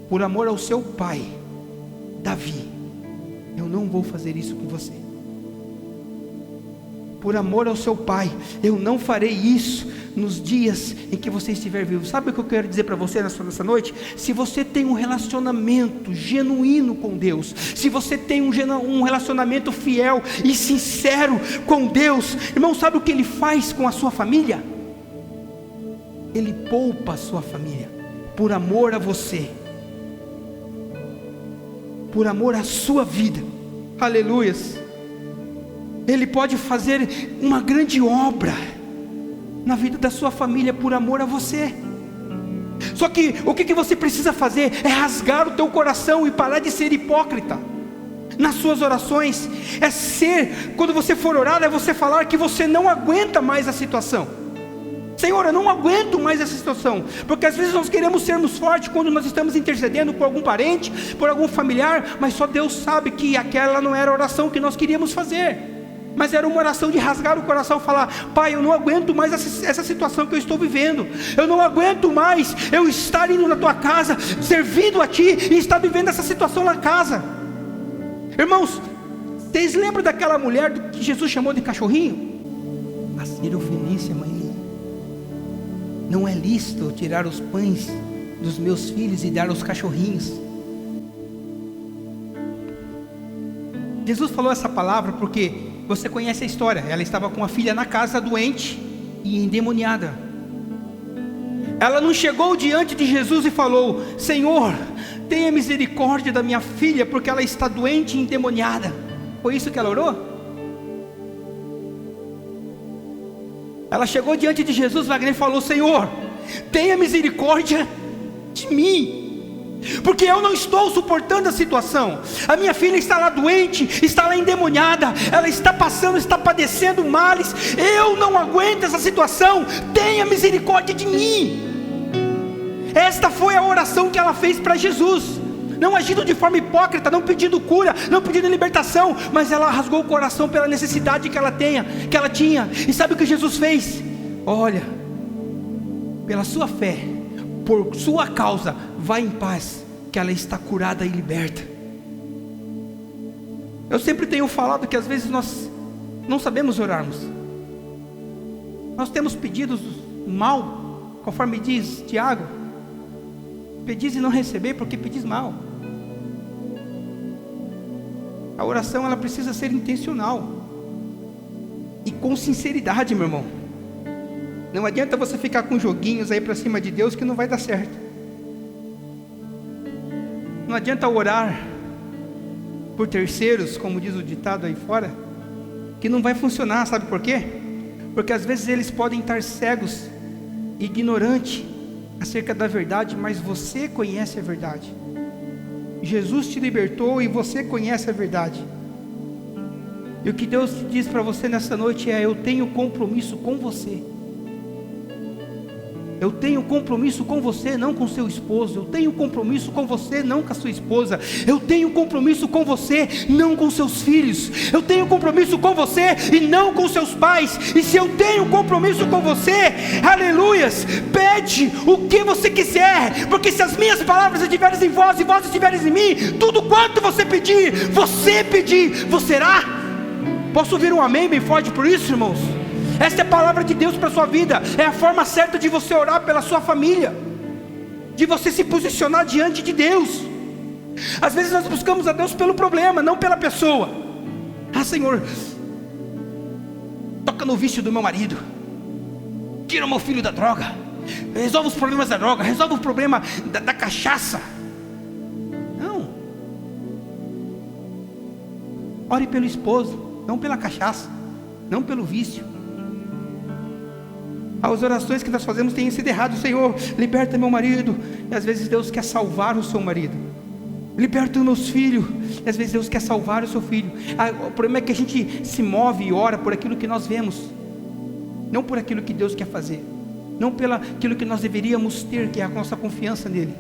por amor ao seu pai Davi, eu não vou fazer isso com você. Por amor ao seu pai, eu não farei isso nos dias em que você estiver vivo. Sabe o que eu quero dizer para você nessa noite? Se você tem um relacionamento genuíno com Deus, se você tem um relacionamento fiel e sincero com Deus, irmão, sabe o que Ele faz com a sua família? Ele poupa a sua família, por amor a você, por amor à sua vida. Aleluias. Ele pode fazer uma grande obra na vida da sua família por amor a você. Só que o que você precisa fazer é rasgar o teu coração e parar de ser hipócrita nas suas orações. É ser, quando você for orar, é você falar que você não aguenta mais a situação. Senhor, eu não aguento mais essa situação. Porque às vezes nós queremos sermos fortes quando nós estamos intercedendo por algum parente, por algum familiar, mas só Deus sabe que aquela não era a oração que nós queríamos fazer. Mas era uma oração de rasgar o coração, falar: Pai, eu não aguento mais essa situação que eu estou vivendo. Eu não aguento mais eu estar indo na tua casa, servindo a ti, e estar vivendo essa situação na casa. Irmãos, vocês lembram daquela mulher que Jesus chamou de cachorrinho? A Sirofenícia, mãe. Não é lícito tirar os pães dos meus filhos e dar aos cachorrinhos. Jesus falou essa palavra porque você conhece a história. Ela estava com a filha na casa, doente e endemoniada. Ela não chegou diante de Jesus e falou: Senhor, tenha misericórdia da minha filha, porque ela está doente e endemoniada. Foi isso que ela orou? Ela chegou diante de Jesus, Wagner, e falou: Senhor, tenha misericórdia de mim, porque eu não estou suportando a situação. A minha filha está lá doente, está lá endemoniada, ela está passando, está padecendo males. Eu não aguento essa situação, tenha misericórdia de mim. Esta foi a oração que ela fez para Jesus, não agindo de forma hipócrita, não pedindo cura, não pedindo libertação, mas ela rasgou o coração pela necessidade que ela tinha. E sabe o que Jesus fez? Olha, pela sua fé, por sua causa, vá em paz, que ela está curada e liberta. Eu sempre tenho falado que às vezes nós não sabemos orarmos. Nós temos pedidos mal, conforme diz Tiago: pedis e não receber, porque pedis mal. A oração, ela precisa ser intencional e com sinceridade, meu irmão. Não adianta você ficar com joguinhos aí para cima de Deus, que não vai dar certo. Não adianta orar por terceiros, como diz o ditado aí fora, que não vai funcionar. Sabe por quê? Porque às vezes eles podem estar cegos, ignorantes acerca da verdade, mas você conhece a verdade. Jesus te libertou e você conhece a verdade. E o que Deus diz para você nessa noite é: eu tenho compromisso com você. Eu tenho compromisso com você, não com seu esposo. Eu tenho compromisso com você, não com a sua esposa. Eu tenho compromisso com você, não com seus filhos. Eu tenho compromisso com você e não com seus pais. E se eu tenho compromisso com você, aleluias, pede o que você quiser, porque se as minhas palavras estiverem em vós e vós estiveres em mim, tudo quanto você pedir, você será. Posso ouvir um amém bem forte por isso, irmãos? Esta é a palavra de Deus para a sua vida. É a forma certa de você orar pela sua família, de você se posicionar diante de Deus. Às vezes nós buscamos a Deus pelo problema, não pela pessoa. Ah, Senhor, toca no vício do meu marido, tira o meu filho da droga, resolve os problemas da droga, resolve o problema da cachaça. Não. Ore pelo esposo, não pela cachaça, não pelo vício. As orações que nós fazemos têm sido erradas. Senhor, liberta meu marido. E às vezes Deus quer salvar o seu marido. Liberta os meus filhos. E às vezes Deus quer salvar o seu filho. O problema é que a gente se move e ora por aquilo que nós vemos, não por aquilo que Deus quer fazer, não pelo aquilo que nós deveríamos ter, que é a nossa confiança nele.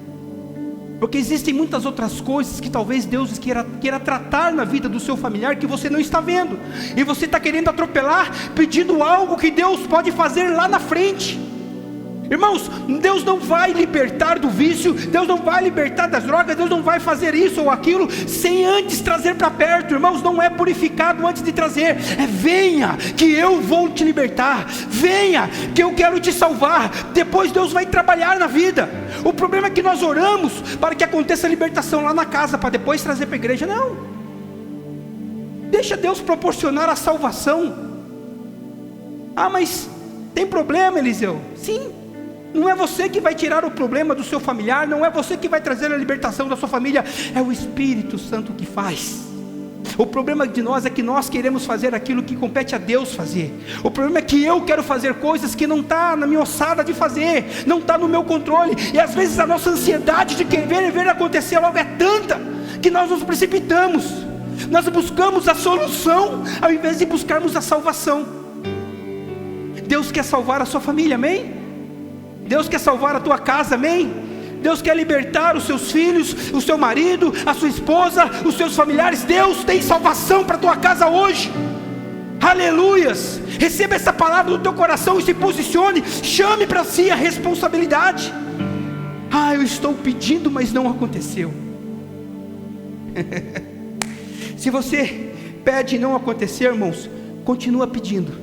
Porque existem muitas outras coisas que talvez Deus queira tratar na vida do seu familiar, que você não está vendo, e você está querendo atropelar, pedindo algo que Deus pode fazer lá na frente. Irmãos, Deus não vai libertar do vício, Deus não vai libertar das drogas, Deus não vai fazer isso ou aquilo sem antes trazer para perto. Irmãos, não é purificado antes de trazer. É: venha que eu vou te libertar, venha que eu quero te salvar. Depois Deus vai trabalhar na vida. O problema é que nós oramos para que aconteça a libertação lá na casa, para depois trazer para a igreja. Não, deixa Deus proporcionar a salvação. Ah, mas tem problema, Eliseu? Sim. Não é você que vai tirar o problema do seu familiar, não é você que vai trazer a libertação da sua família, é o Espírito Santo que faz. O problema de nós é que nós queremos fazer aquilo que compete a Deus fazer. O problema é que eu quero fazer coisas que não está na minha ossada de fazer, não está no meu controle, e às vezes a nossa ansiedade de querer ver acontecer logo é tanta, que nós nos precipitamos, nós buscamos a solução, ao invés de buscarmos a salvação. Deus quer salvar a sua família, amém? Deus quer salvar a tua casa, amém? Deus quer libertar os seus filhos, o seu marido, a sua esposa, os seus familiares. Deus tem salvação para a tua casa hoje. Aleluias. Receba essa palavra no teu coração e se posicione. Chame para si a responsabilidade. Ah, eu estou pedindo, mas não aconteceu. Se você pede e não acontecer, irmãos, continua pedindo,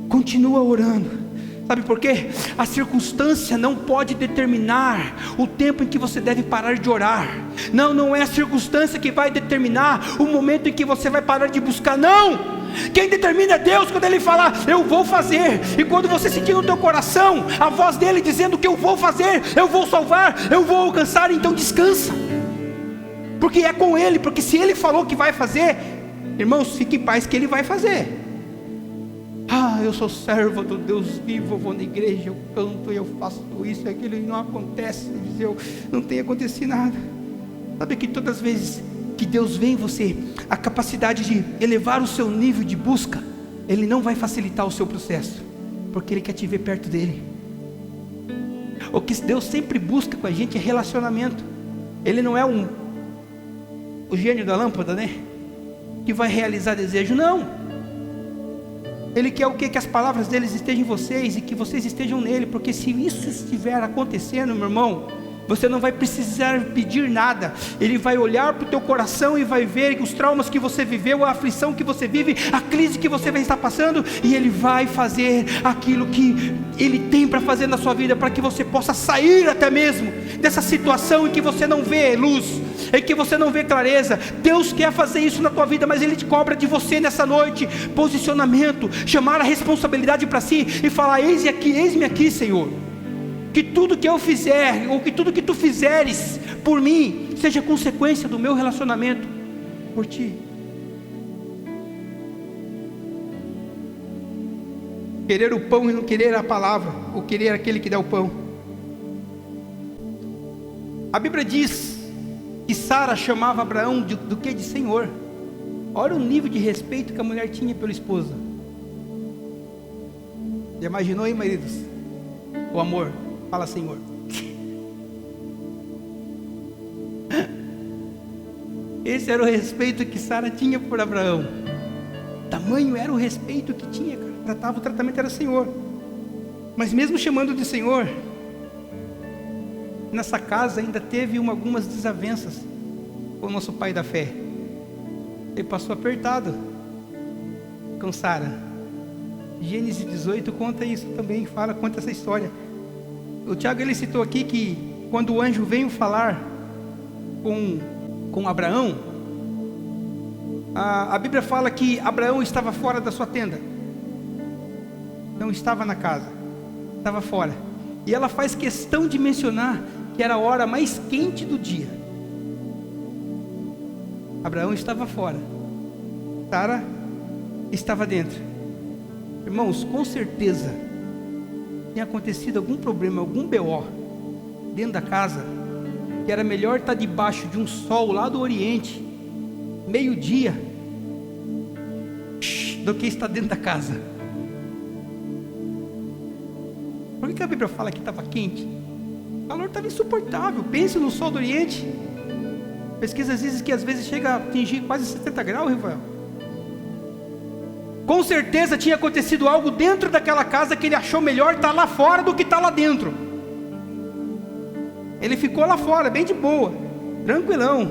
continua orando. Sabe por quê? A circunstância não pode determinar o tempo em que você deve parar de orar. Não é a circunstância que vai determinar o momento em que você vai parar de buscar. Não! Quem determina é Deus. Quando Ele falar, eu vou fazer, e quando você sentir no teu coração a voz dEle dizendo que eu vou fazer, eu vou salvar, eu vou alcançar, então descansa, porque é com Ele. Porque se Ele falou que vai fazer, irmãos, fique em paz que Ele vai fazer. Ah, eu sou servo do Deus vivo, eu vou na igreja, eu canto, eu faço isso e aquilo, e não acontece, não tem acontecido nada. Sabe que todas as vezes que Deus vê em você a capacidade de elevar o seu nível de busca, Ele não vai facilitar o seu processo, porque Ele quer te ver perto dEle. O que Deus sempre busca com a gente é relacionamento. Ele não é o gênio da lâmpada, né? Que vai realizar desejo, não. Ele quer o quê? Que as palavras deles estejam em vocês e que vocês estejam nele. Porque se isso estiver acontecendo, meu irmão, você não vai precisar pedir nada. Ele vai olhar para o teu coração e vai ver os traumas que você viveu, a aflição que você vive, a crise que você vai estar passando, e Ele vai fazer aquilo que Ele tem para fazer na sua vida, para que você possa sair até mesmo dessa situação em que você não vê luz, em que você não vê clareza. Deus quer fazer isso na tua vida, mas Ele te cobra de você nessa noite posicionamento, chamar a responsabilidade para si e falar: eis-me aqui, Senhor. Que tudo que eu fizer, ou que tudo que tu fizeres por mim, seja consequência do meu relacionamento por ti. Querer o pão e não querer a palavra, ou querer aquele que dá o pão. A Bíblia diz que Sara chamava Abraão do que de Senhor. Olha o nível de respeito que a mulher tinha pelo esposo. Já imaginou aí, maridos? O amor, fala Senhor. Esse era o respeito que Sara tinha por Abraão. Tamanho era o respeito que tinha, cara. O tratamento era Senhor. Mas mesmo chamando de Senhor, nessa casa ainda teve algumas desavenças com o nosso pai da fé. Ele passou apertado com Sara. Gênesis 18 conta isso também, conta essa história. O Tiago, ele citou aqui que quando o anjo veio falar com Abraão, a Bíblia fala que Abraão estava fora da sua tenda, não estava na casa, estava fora. E ela faz questão de mencionar que era a hora mais quente do dia. Abraão estava fora, Sara estava dentro. Irmãos, com certeza tinha acontecido algum problema, algum BO dentro da casa, que era melhor estar debaixo de um sol lá do Oriente, meio-dia, do que estar dentro da casa. Por que a Bíblia fala que estava quente? O calor estava insuportável. Pense no sol do Oriente. Pesquisas dizem que às vezes chega a atingir quase 70 graus, Rafael. Com certeza tinha acontecido algo dentro daquela casa que ele achou melhor estar lá fora do que estar lá dentro. Ele ficou lá fora, bem de boa, tranquilão.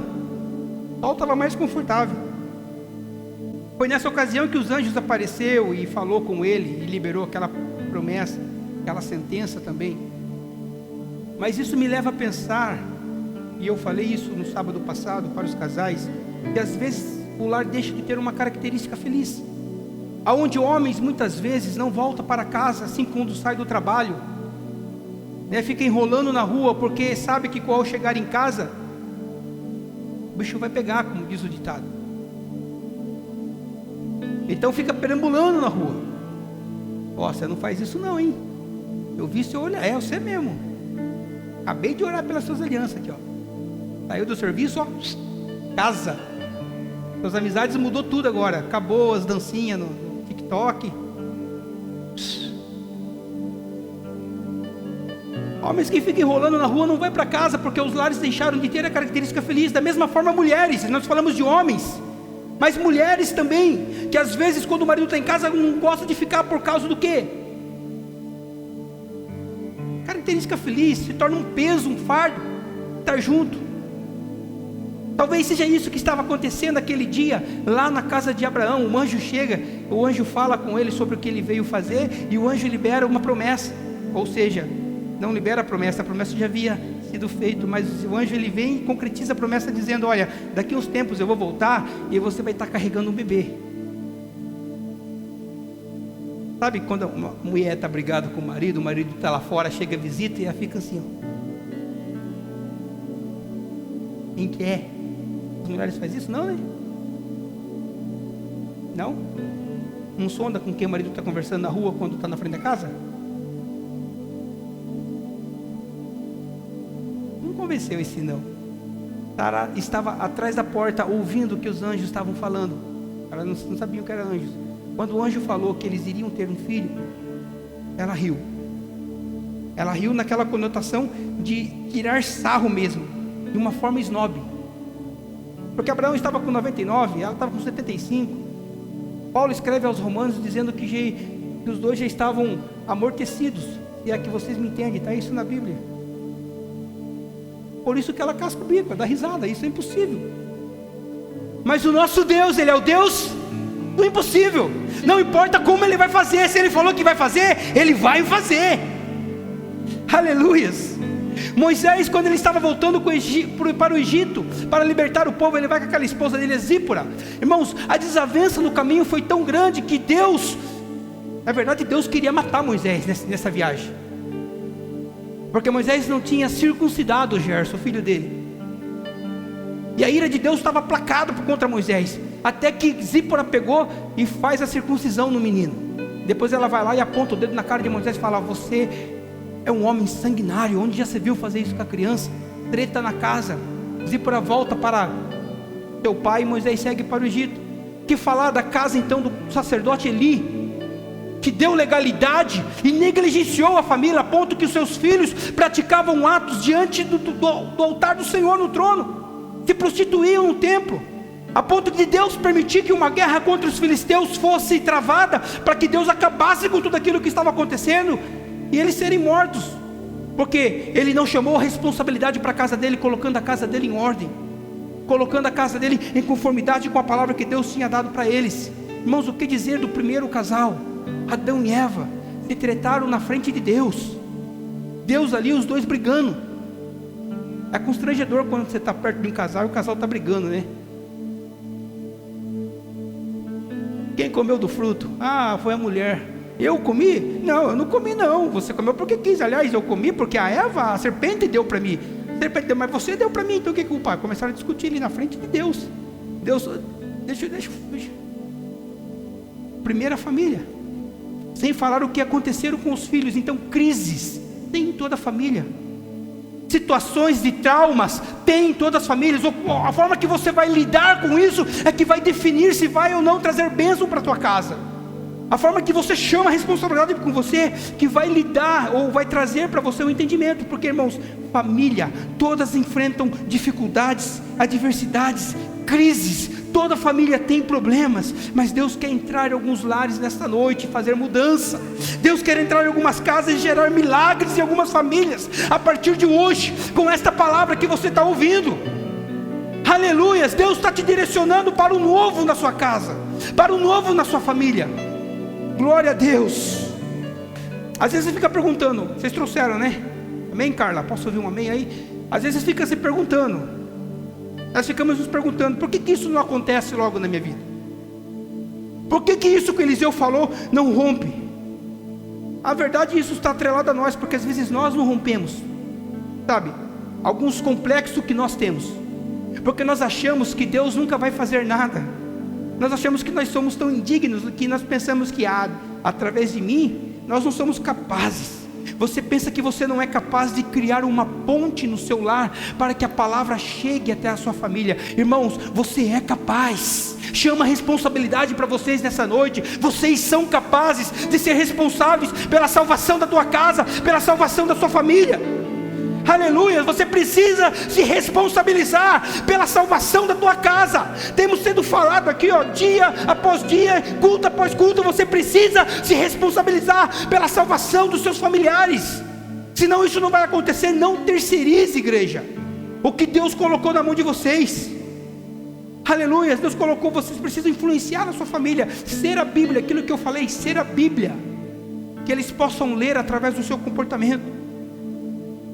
O sol estava mais confortável. Foi nessa ocasião que os anjos apareceu e falou com ele e liberou aquela promessa, aquela sentença também. Mas isso me leva a pensar, e eu falei isso no sábado passado para os casais, que às vezes o lar deixa de ter uma característica feliz, aonde homens muitas vezes não voltam para casa assim quando sai do trabalho, fica enrolando na rua porque sabe que ao chegar em casa o bicho vai pegar, como diz o ditado. Então fica perambulando na rua. Você não faz isso não, hein? Eu vi seu olhar, você mesmo. Acabei de orar pelas suas alianças aqui, saiu do serviço, casa. Suas amizades mudou tudo agora. Acabou as dancinhas no TikTok. Homens que ficam enrolando na rua não vai para casa porque os lares deixaram de ter a característica feliz. Da mesma forma mulheres, nós falamos de homens, mas mulheres também, que às vezes quando o marido está em casa não gosta de ficar por causa do quê? Característica feliz, se torna um peso, um fardo, estar junto. Talvez seja isso que estava acontecendo aquele dia, lá na casa de Abraão. O anjo chega, o anjo fala com ele sobre o que ele veio fazer, e o anjo libera uma promessa, ou seja, não libera a promessa já havia sido feito, mas o anjo ele vem e concretiza a promessa dizendo: olha, daqui a uns tempos eu vou voltar e você vai estar carregando um bebê. Sabe quando uma mulher está brigada com o marido está lá fora, chega a visita e ela fica assim, Quem que é? As mulheres fazem isso? Não, né? Não? Não sonda com quem o marido está conversando na rua quando está na frente da casa? Não convenceu esse não. Sara estava atrás da porta ouvindo o que os anjos estavam falando. Ela não sabia que eram anjos. Quando o anjo falou que eles iriam ter um filho, ela riu. Ela riu naquela conotação de tirar sarro mesmo, de uma forma snob. Porque Abraão estava com 99, ela estava com 75. Paulo escreve aos Romanos dizendo que os dois já estavam amortecidos. E é que vocês me entendem, está isso na Bíblia. Por isso que ela casca o bico, dá risada, isso é impossível. Mas o nosso Deus, Ele é o Deus do impossível. Não importa como Ele vai fazer, se Ele falou que vai fazer, Ele vai fazer. Aleluias. Moisés, quando ele estava voltando para o Egito, para libertar o povo, ele vai com aquela esposa dele, Zípora. Irmãos, a desavença no caminho foi tão grande que Deus, na verdade Deus queria matar Moisés nessa viagem, porque Moisés não tinha circuncidado o Gerson, o filho dele, e a ira de Deus estava aplacada contra Moisés, até que Zípora pegou e faz a circuncisão no menino. Depois ela vai lá e aponta o dedo na cara de Moisés e fala: você é um homem sanguinário, onde já se viu fazer isso com a criança? Treta na casa. Zípora volta para seu pai e Moisés segue para o Egito. Que falar da casa então do sacerdote Eli, que deu legalidade e negligenciou a família, a ponto que os seus filhos praticavam atos diante do altar do Senhor no trono, se prostituíam no templo, a ponto de Deus permitir que uma guerra contra os filisteus fosse travada, para que Deus acabasse com tudo aquilo que estava acontecendo, e eles serem mortos, porque ele não chamou a responsabilidade para a casa dele, colocando a casa dele em ordem, colocando a casa dele em conformidade com a palavra que Deus tinha dado para eles. Irmãos, o que dizer do primeiro casal? Adão e Eva se tretaram na frente de Deus. Deus ali, os dois brigando. É constrangedor quando você está perto de um casal e o casal está brigando, né? Quem comeu do fruto? Ah, foi a mulher. Eu comi? Não, eu não comi não. Você comeu porque quis. Aliás, eu comi porque a Eva, a serpente deu para mim. Mas você deu para mim, então o que culpa? Começaram a discutir ali na frente de Deus. Deus, deixa. Primeira família. Sem falar o que aconteceram com os filhos. Então, crises tem em toda a família. Situações de traumas tem em todas as famílias. A forma que você vai lidar com isso é que vai definir se vai ou não trazer bênção para a tua casa. A forma que você chama a responsabilidade com você, que vai lidar ou vai trazer para você o entendimento. Porque, irmãos, família, todas enfrentam dificuldades, adversidades, crises. Toda família tem problemas, mas Deus quer entrar em alguns lares nesta noite e fazer mudança. Deus quer entrar em algumas casas e gerar milagres em algumas famílias, a partir de hoje, com esta palavra que você está ouvindo. Aleluias, Deus está te direcionando para o novo na sua casa, para o novo na sua família. Glória a Deus. Às vezes você fica perguntando, vocês trouxeram, né? Amém, Carla? Posso ouvir um amém aí? Às vezes você fica se perguntando, nós ficamos nos perguntando, por que isso não acontece logo na minha vida? Por que isso que Eliseu falou não rompe? A verdade, isso está atrelado a nós, porque às vezes nós não rompemos, sabe? Alguns complexos que nós temos, porque nós achamos que Deus nunca vai fazer nada. Nós achamos que nós somos tão indignos, que nós pensamos que através de mim, nós não somos capazes. Você pensa que você não é capaz de criar uma ponte no seu lar, para que a palavra chegue até a sua família. Irmãos, você é capaz. Chama a responsabilidade para vocês nessa noite. Vocês são capazes de ser responsáveis pela salvação da tua casa, pela salvação da sua família. Aleluia, você precisa se responsabilizar pela salvação da tua casa. Temos sido falado aqui, dia após dia, culto após culto. Você precisa se responsabilizar pela salvação dos seus familiares, senão isso não vai acontecer. Não terceirize, igreja, o que Deus colocou na mão de vocês. Aleluia, Deus colocou, vocês precisam influenciar na sua família, ser a Bíblia, aquilo que eu falei, ser a Bíblia, que eles possam ler através do seu comportamento.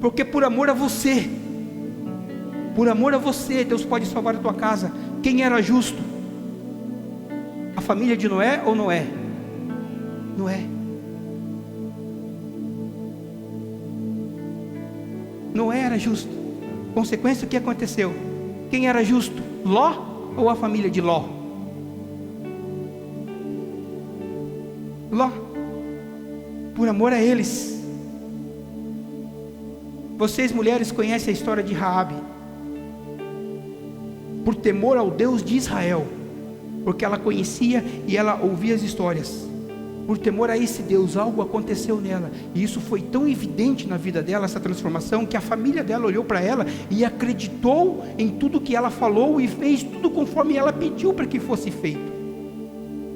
Porque por amor a você, Deus pode salvar a tua casa. Quem era justo? A família de Noé ou Noé? Noé. Noé era justo. Consequência, o que aconteceu? Quem era justo? Ló ou a família de Ló? Ló. Por amor a eles. Vocês mulheres conhecem a história de Raabe. Por temor ao Deus de Israel, porque ela conhecia e ela ouvia as histórias. Por temor a esse Deus, algo aconteceu nela, e isso foi tão evidente na vida dela, essa transformação, que a família dela olhou para ela e acreditou em tudo que ela falou e fez tudo conforme ela pediu para que fosse feito.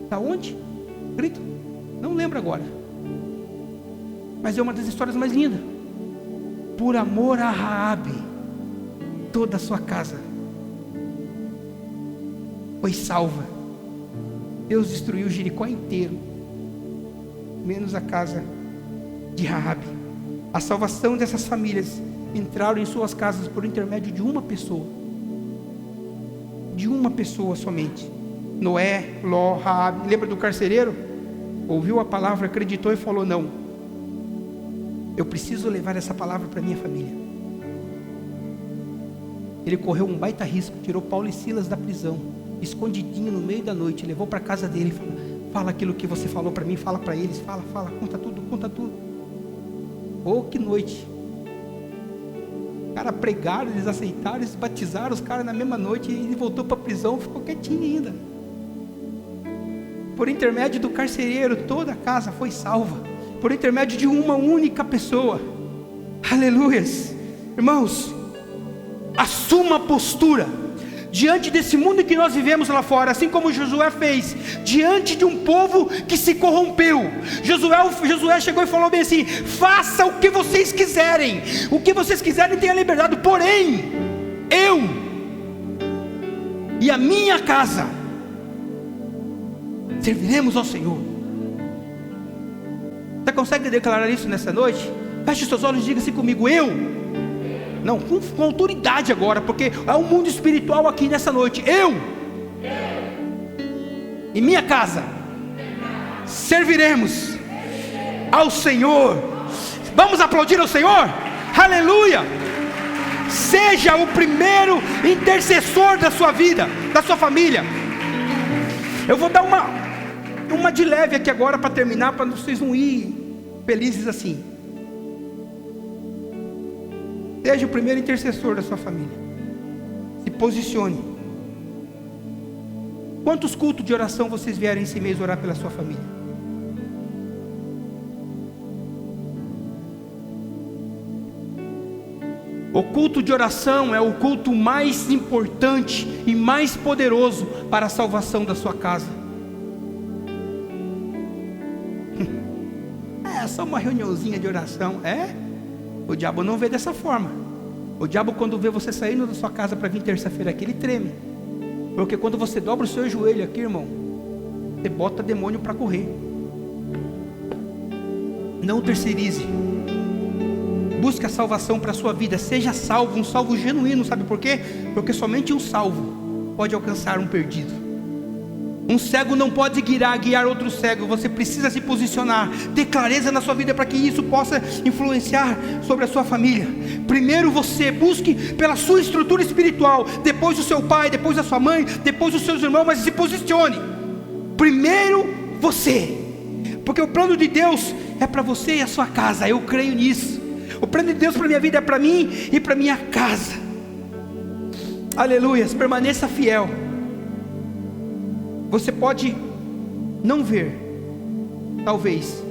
Está onde? Escrito? Não lembro agora, mas é uma das histórias mais lindas. Por amor a Raabe, toda a sua casa foi salva. Deus destruiu Jericó inteiro, menos a casa de Raabe. A salvação dessas famílias entraram em suas casas por intermédio de uma pessoa. De uma pessoa somente. Noé, Ló, Raabe. Lembra do carcereiro? Ouviu a palavra, acreditou e falou: não, eu preciso levar essa palavra para minha família. Ele correu um baita risco, tirou Paulo e Silas da prisão, escondidinho no meio da noite, levou para a casa dele e falou: fala aquilo que você falou para mim, fala para eles, fala, conta tudo. Oh, que noite! caras pregaram, eles aceitaram, eles batizaram os caras na mesma noite, e ele voltou para a prisão, ficou quietinho ainda. Por intermédio do carcereiro, toda a casa foi salva, por intermédio de uma única pessoa. Aleluias. Irmãos, assuma a postura diante desse mundo que nós vivemos lá fora, assim como Josué fez, diante de um povo que se corrompeu. Josué chegou e falou bem assim: faça o que vocês quiserem, tenha liberdade, porém, eu e a minha casa serviremos ao Senhor. Você consegue declarar isso nessa noite? Feche os seus olhos e diga assim comigo: não, com autoridade agora, porque é um mundo espiritual aqui nessa noite. Eu e minha casa serviremos ao Senhor. Vamos aplaudir ao Senhor? Aleluia! Seja o primeiro intercessor da sua vida, da sua família. Eu vou dar uma de leve aqui agora para terminar, para vocês não irem felizes assim. Seja o primeiro intercessor da sua família. Se posicione. Quantos cultos de oração vocês vieram esse mês orar pela sua família? O culto de oração é o culto mais importante e mais poderoso para a salvação da sua casa. É só uma reuniãozinha de oração, O diabo não vê dessa forma. O diabo, quando vê você saindo da sua casa para vir terça-feira aqui, ele treme. Porque quando você dobra o seu joelho aqui, irmão, você bota demônio para correr. Não terceirize. Busque a salvação para a sua vida. Seja salvo, um salvo genuíno. Sabe por quê? Porque somente um salvo pode alcançar um perdido. Um cego não pode guiar outro cego. Você precisa se posicionar, ter clareza na sua vida, para que isso possa influenciar sobre a sua família. Primeiro você busque pela sua estrutura espiritual, depois o seu pai, depois a sua mãe, depois os seus irmãos, mas se posicione. Primeiro você, porque o plano de Deus é para você e a sua casa. Eu creio nisso. O plano de Deus para a minha vida é para mim e para minha casa. Aleluia. Permaneça fiel. Você pode não ver, talvez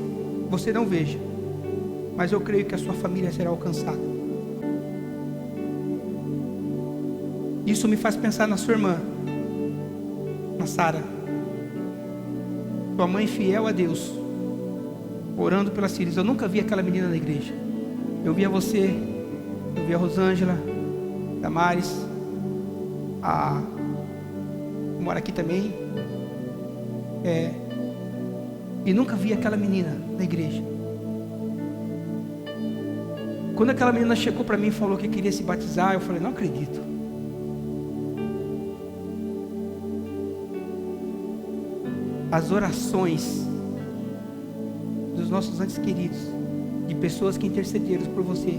você não veja, mas eu creio que a sua família será alcançada. Isso me faz pensar na sua irmã, na Sara, sua mãe fiel a Deus, orando pela Sírios. Eu nunca vi aquela menina na igreja. Eu via você, eu via a Rosângela, Damares, mora aqui também, e nunca vi aquela menina na igreja. Quando aquela menina chegou para mim e falou que queria se batizar, eu falei: não acredito. As orações dos nossos antes queridos, de pessoas que intercederam por você,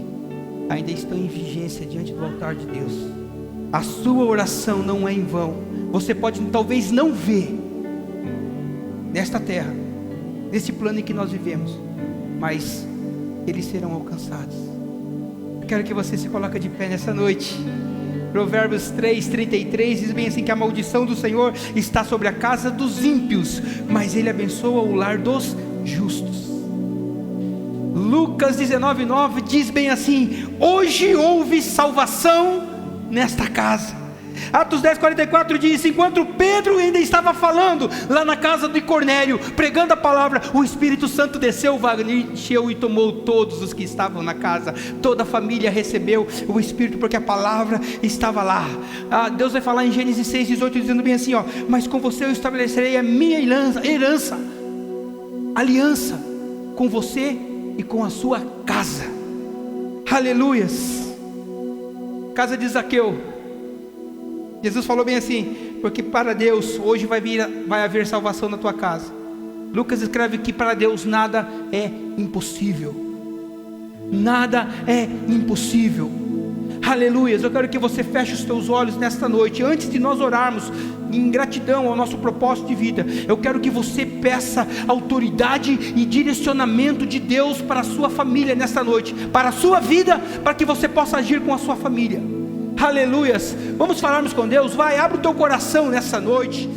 ainda estão em vigência diante do altar de Deus. A sua oração não é em vão. Você pode talvez não ver nesta terra, nesse plano em que nós vivemos, mas eles serão alcançados. Eu quero que você se coloque de pé nessa noite. Provérbios 3:33 diz bem assim: que a maldição do Senhor está sobre a casa dos ímpios, mas Ele abençoa o lar dos justos. Lucas 19:9 diz bem assim: hoje houve salvação nesta casa. Atos 10:44 diz: enquanto Pedro ainda estava falando lá na casa de Cornélio, pregando a palavra, o Espírito Santo desceu, encheu e tomou todos os que estavam na casa. Toda a família recebeu o Espírito, porque a palavra estava lá. Deus vai falar em Gênesis 6:18, dizendo bem assim: mas com você eu estabelecerei a minha aliança com você e com a sua casa. Aleluias. Casa de Zaqueu. Jesus falou bem assim: porque para Deus hoje vai haver salvação na tua casa. Lucas escreve que para Deus nada é impossível. Nada é impossível. Aleluias. Eu quero que você feche os teus olhos nesta noite. Antes de nós orarmos em gratidão ao nosso propósito de vida, eu quero que você peça autoridade e direcionamento de Deus para a sua família nesta noite, para a sua vida, para que você possa agir com a sua família. Aleluias. Vamos falarmos com Deus. Vai, abre o teu coração nessa noite.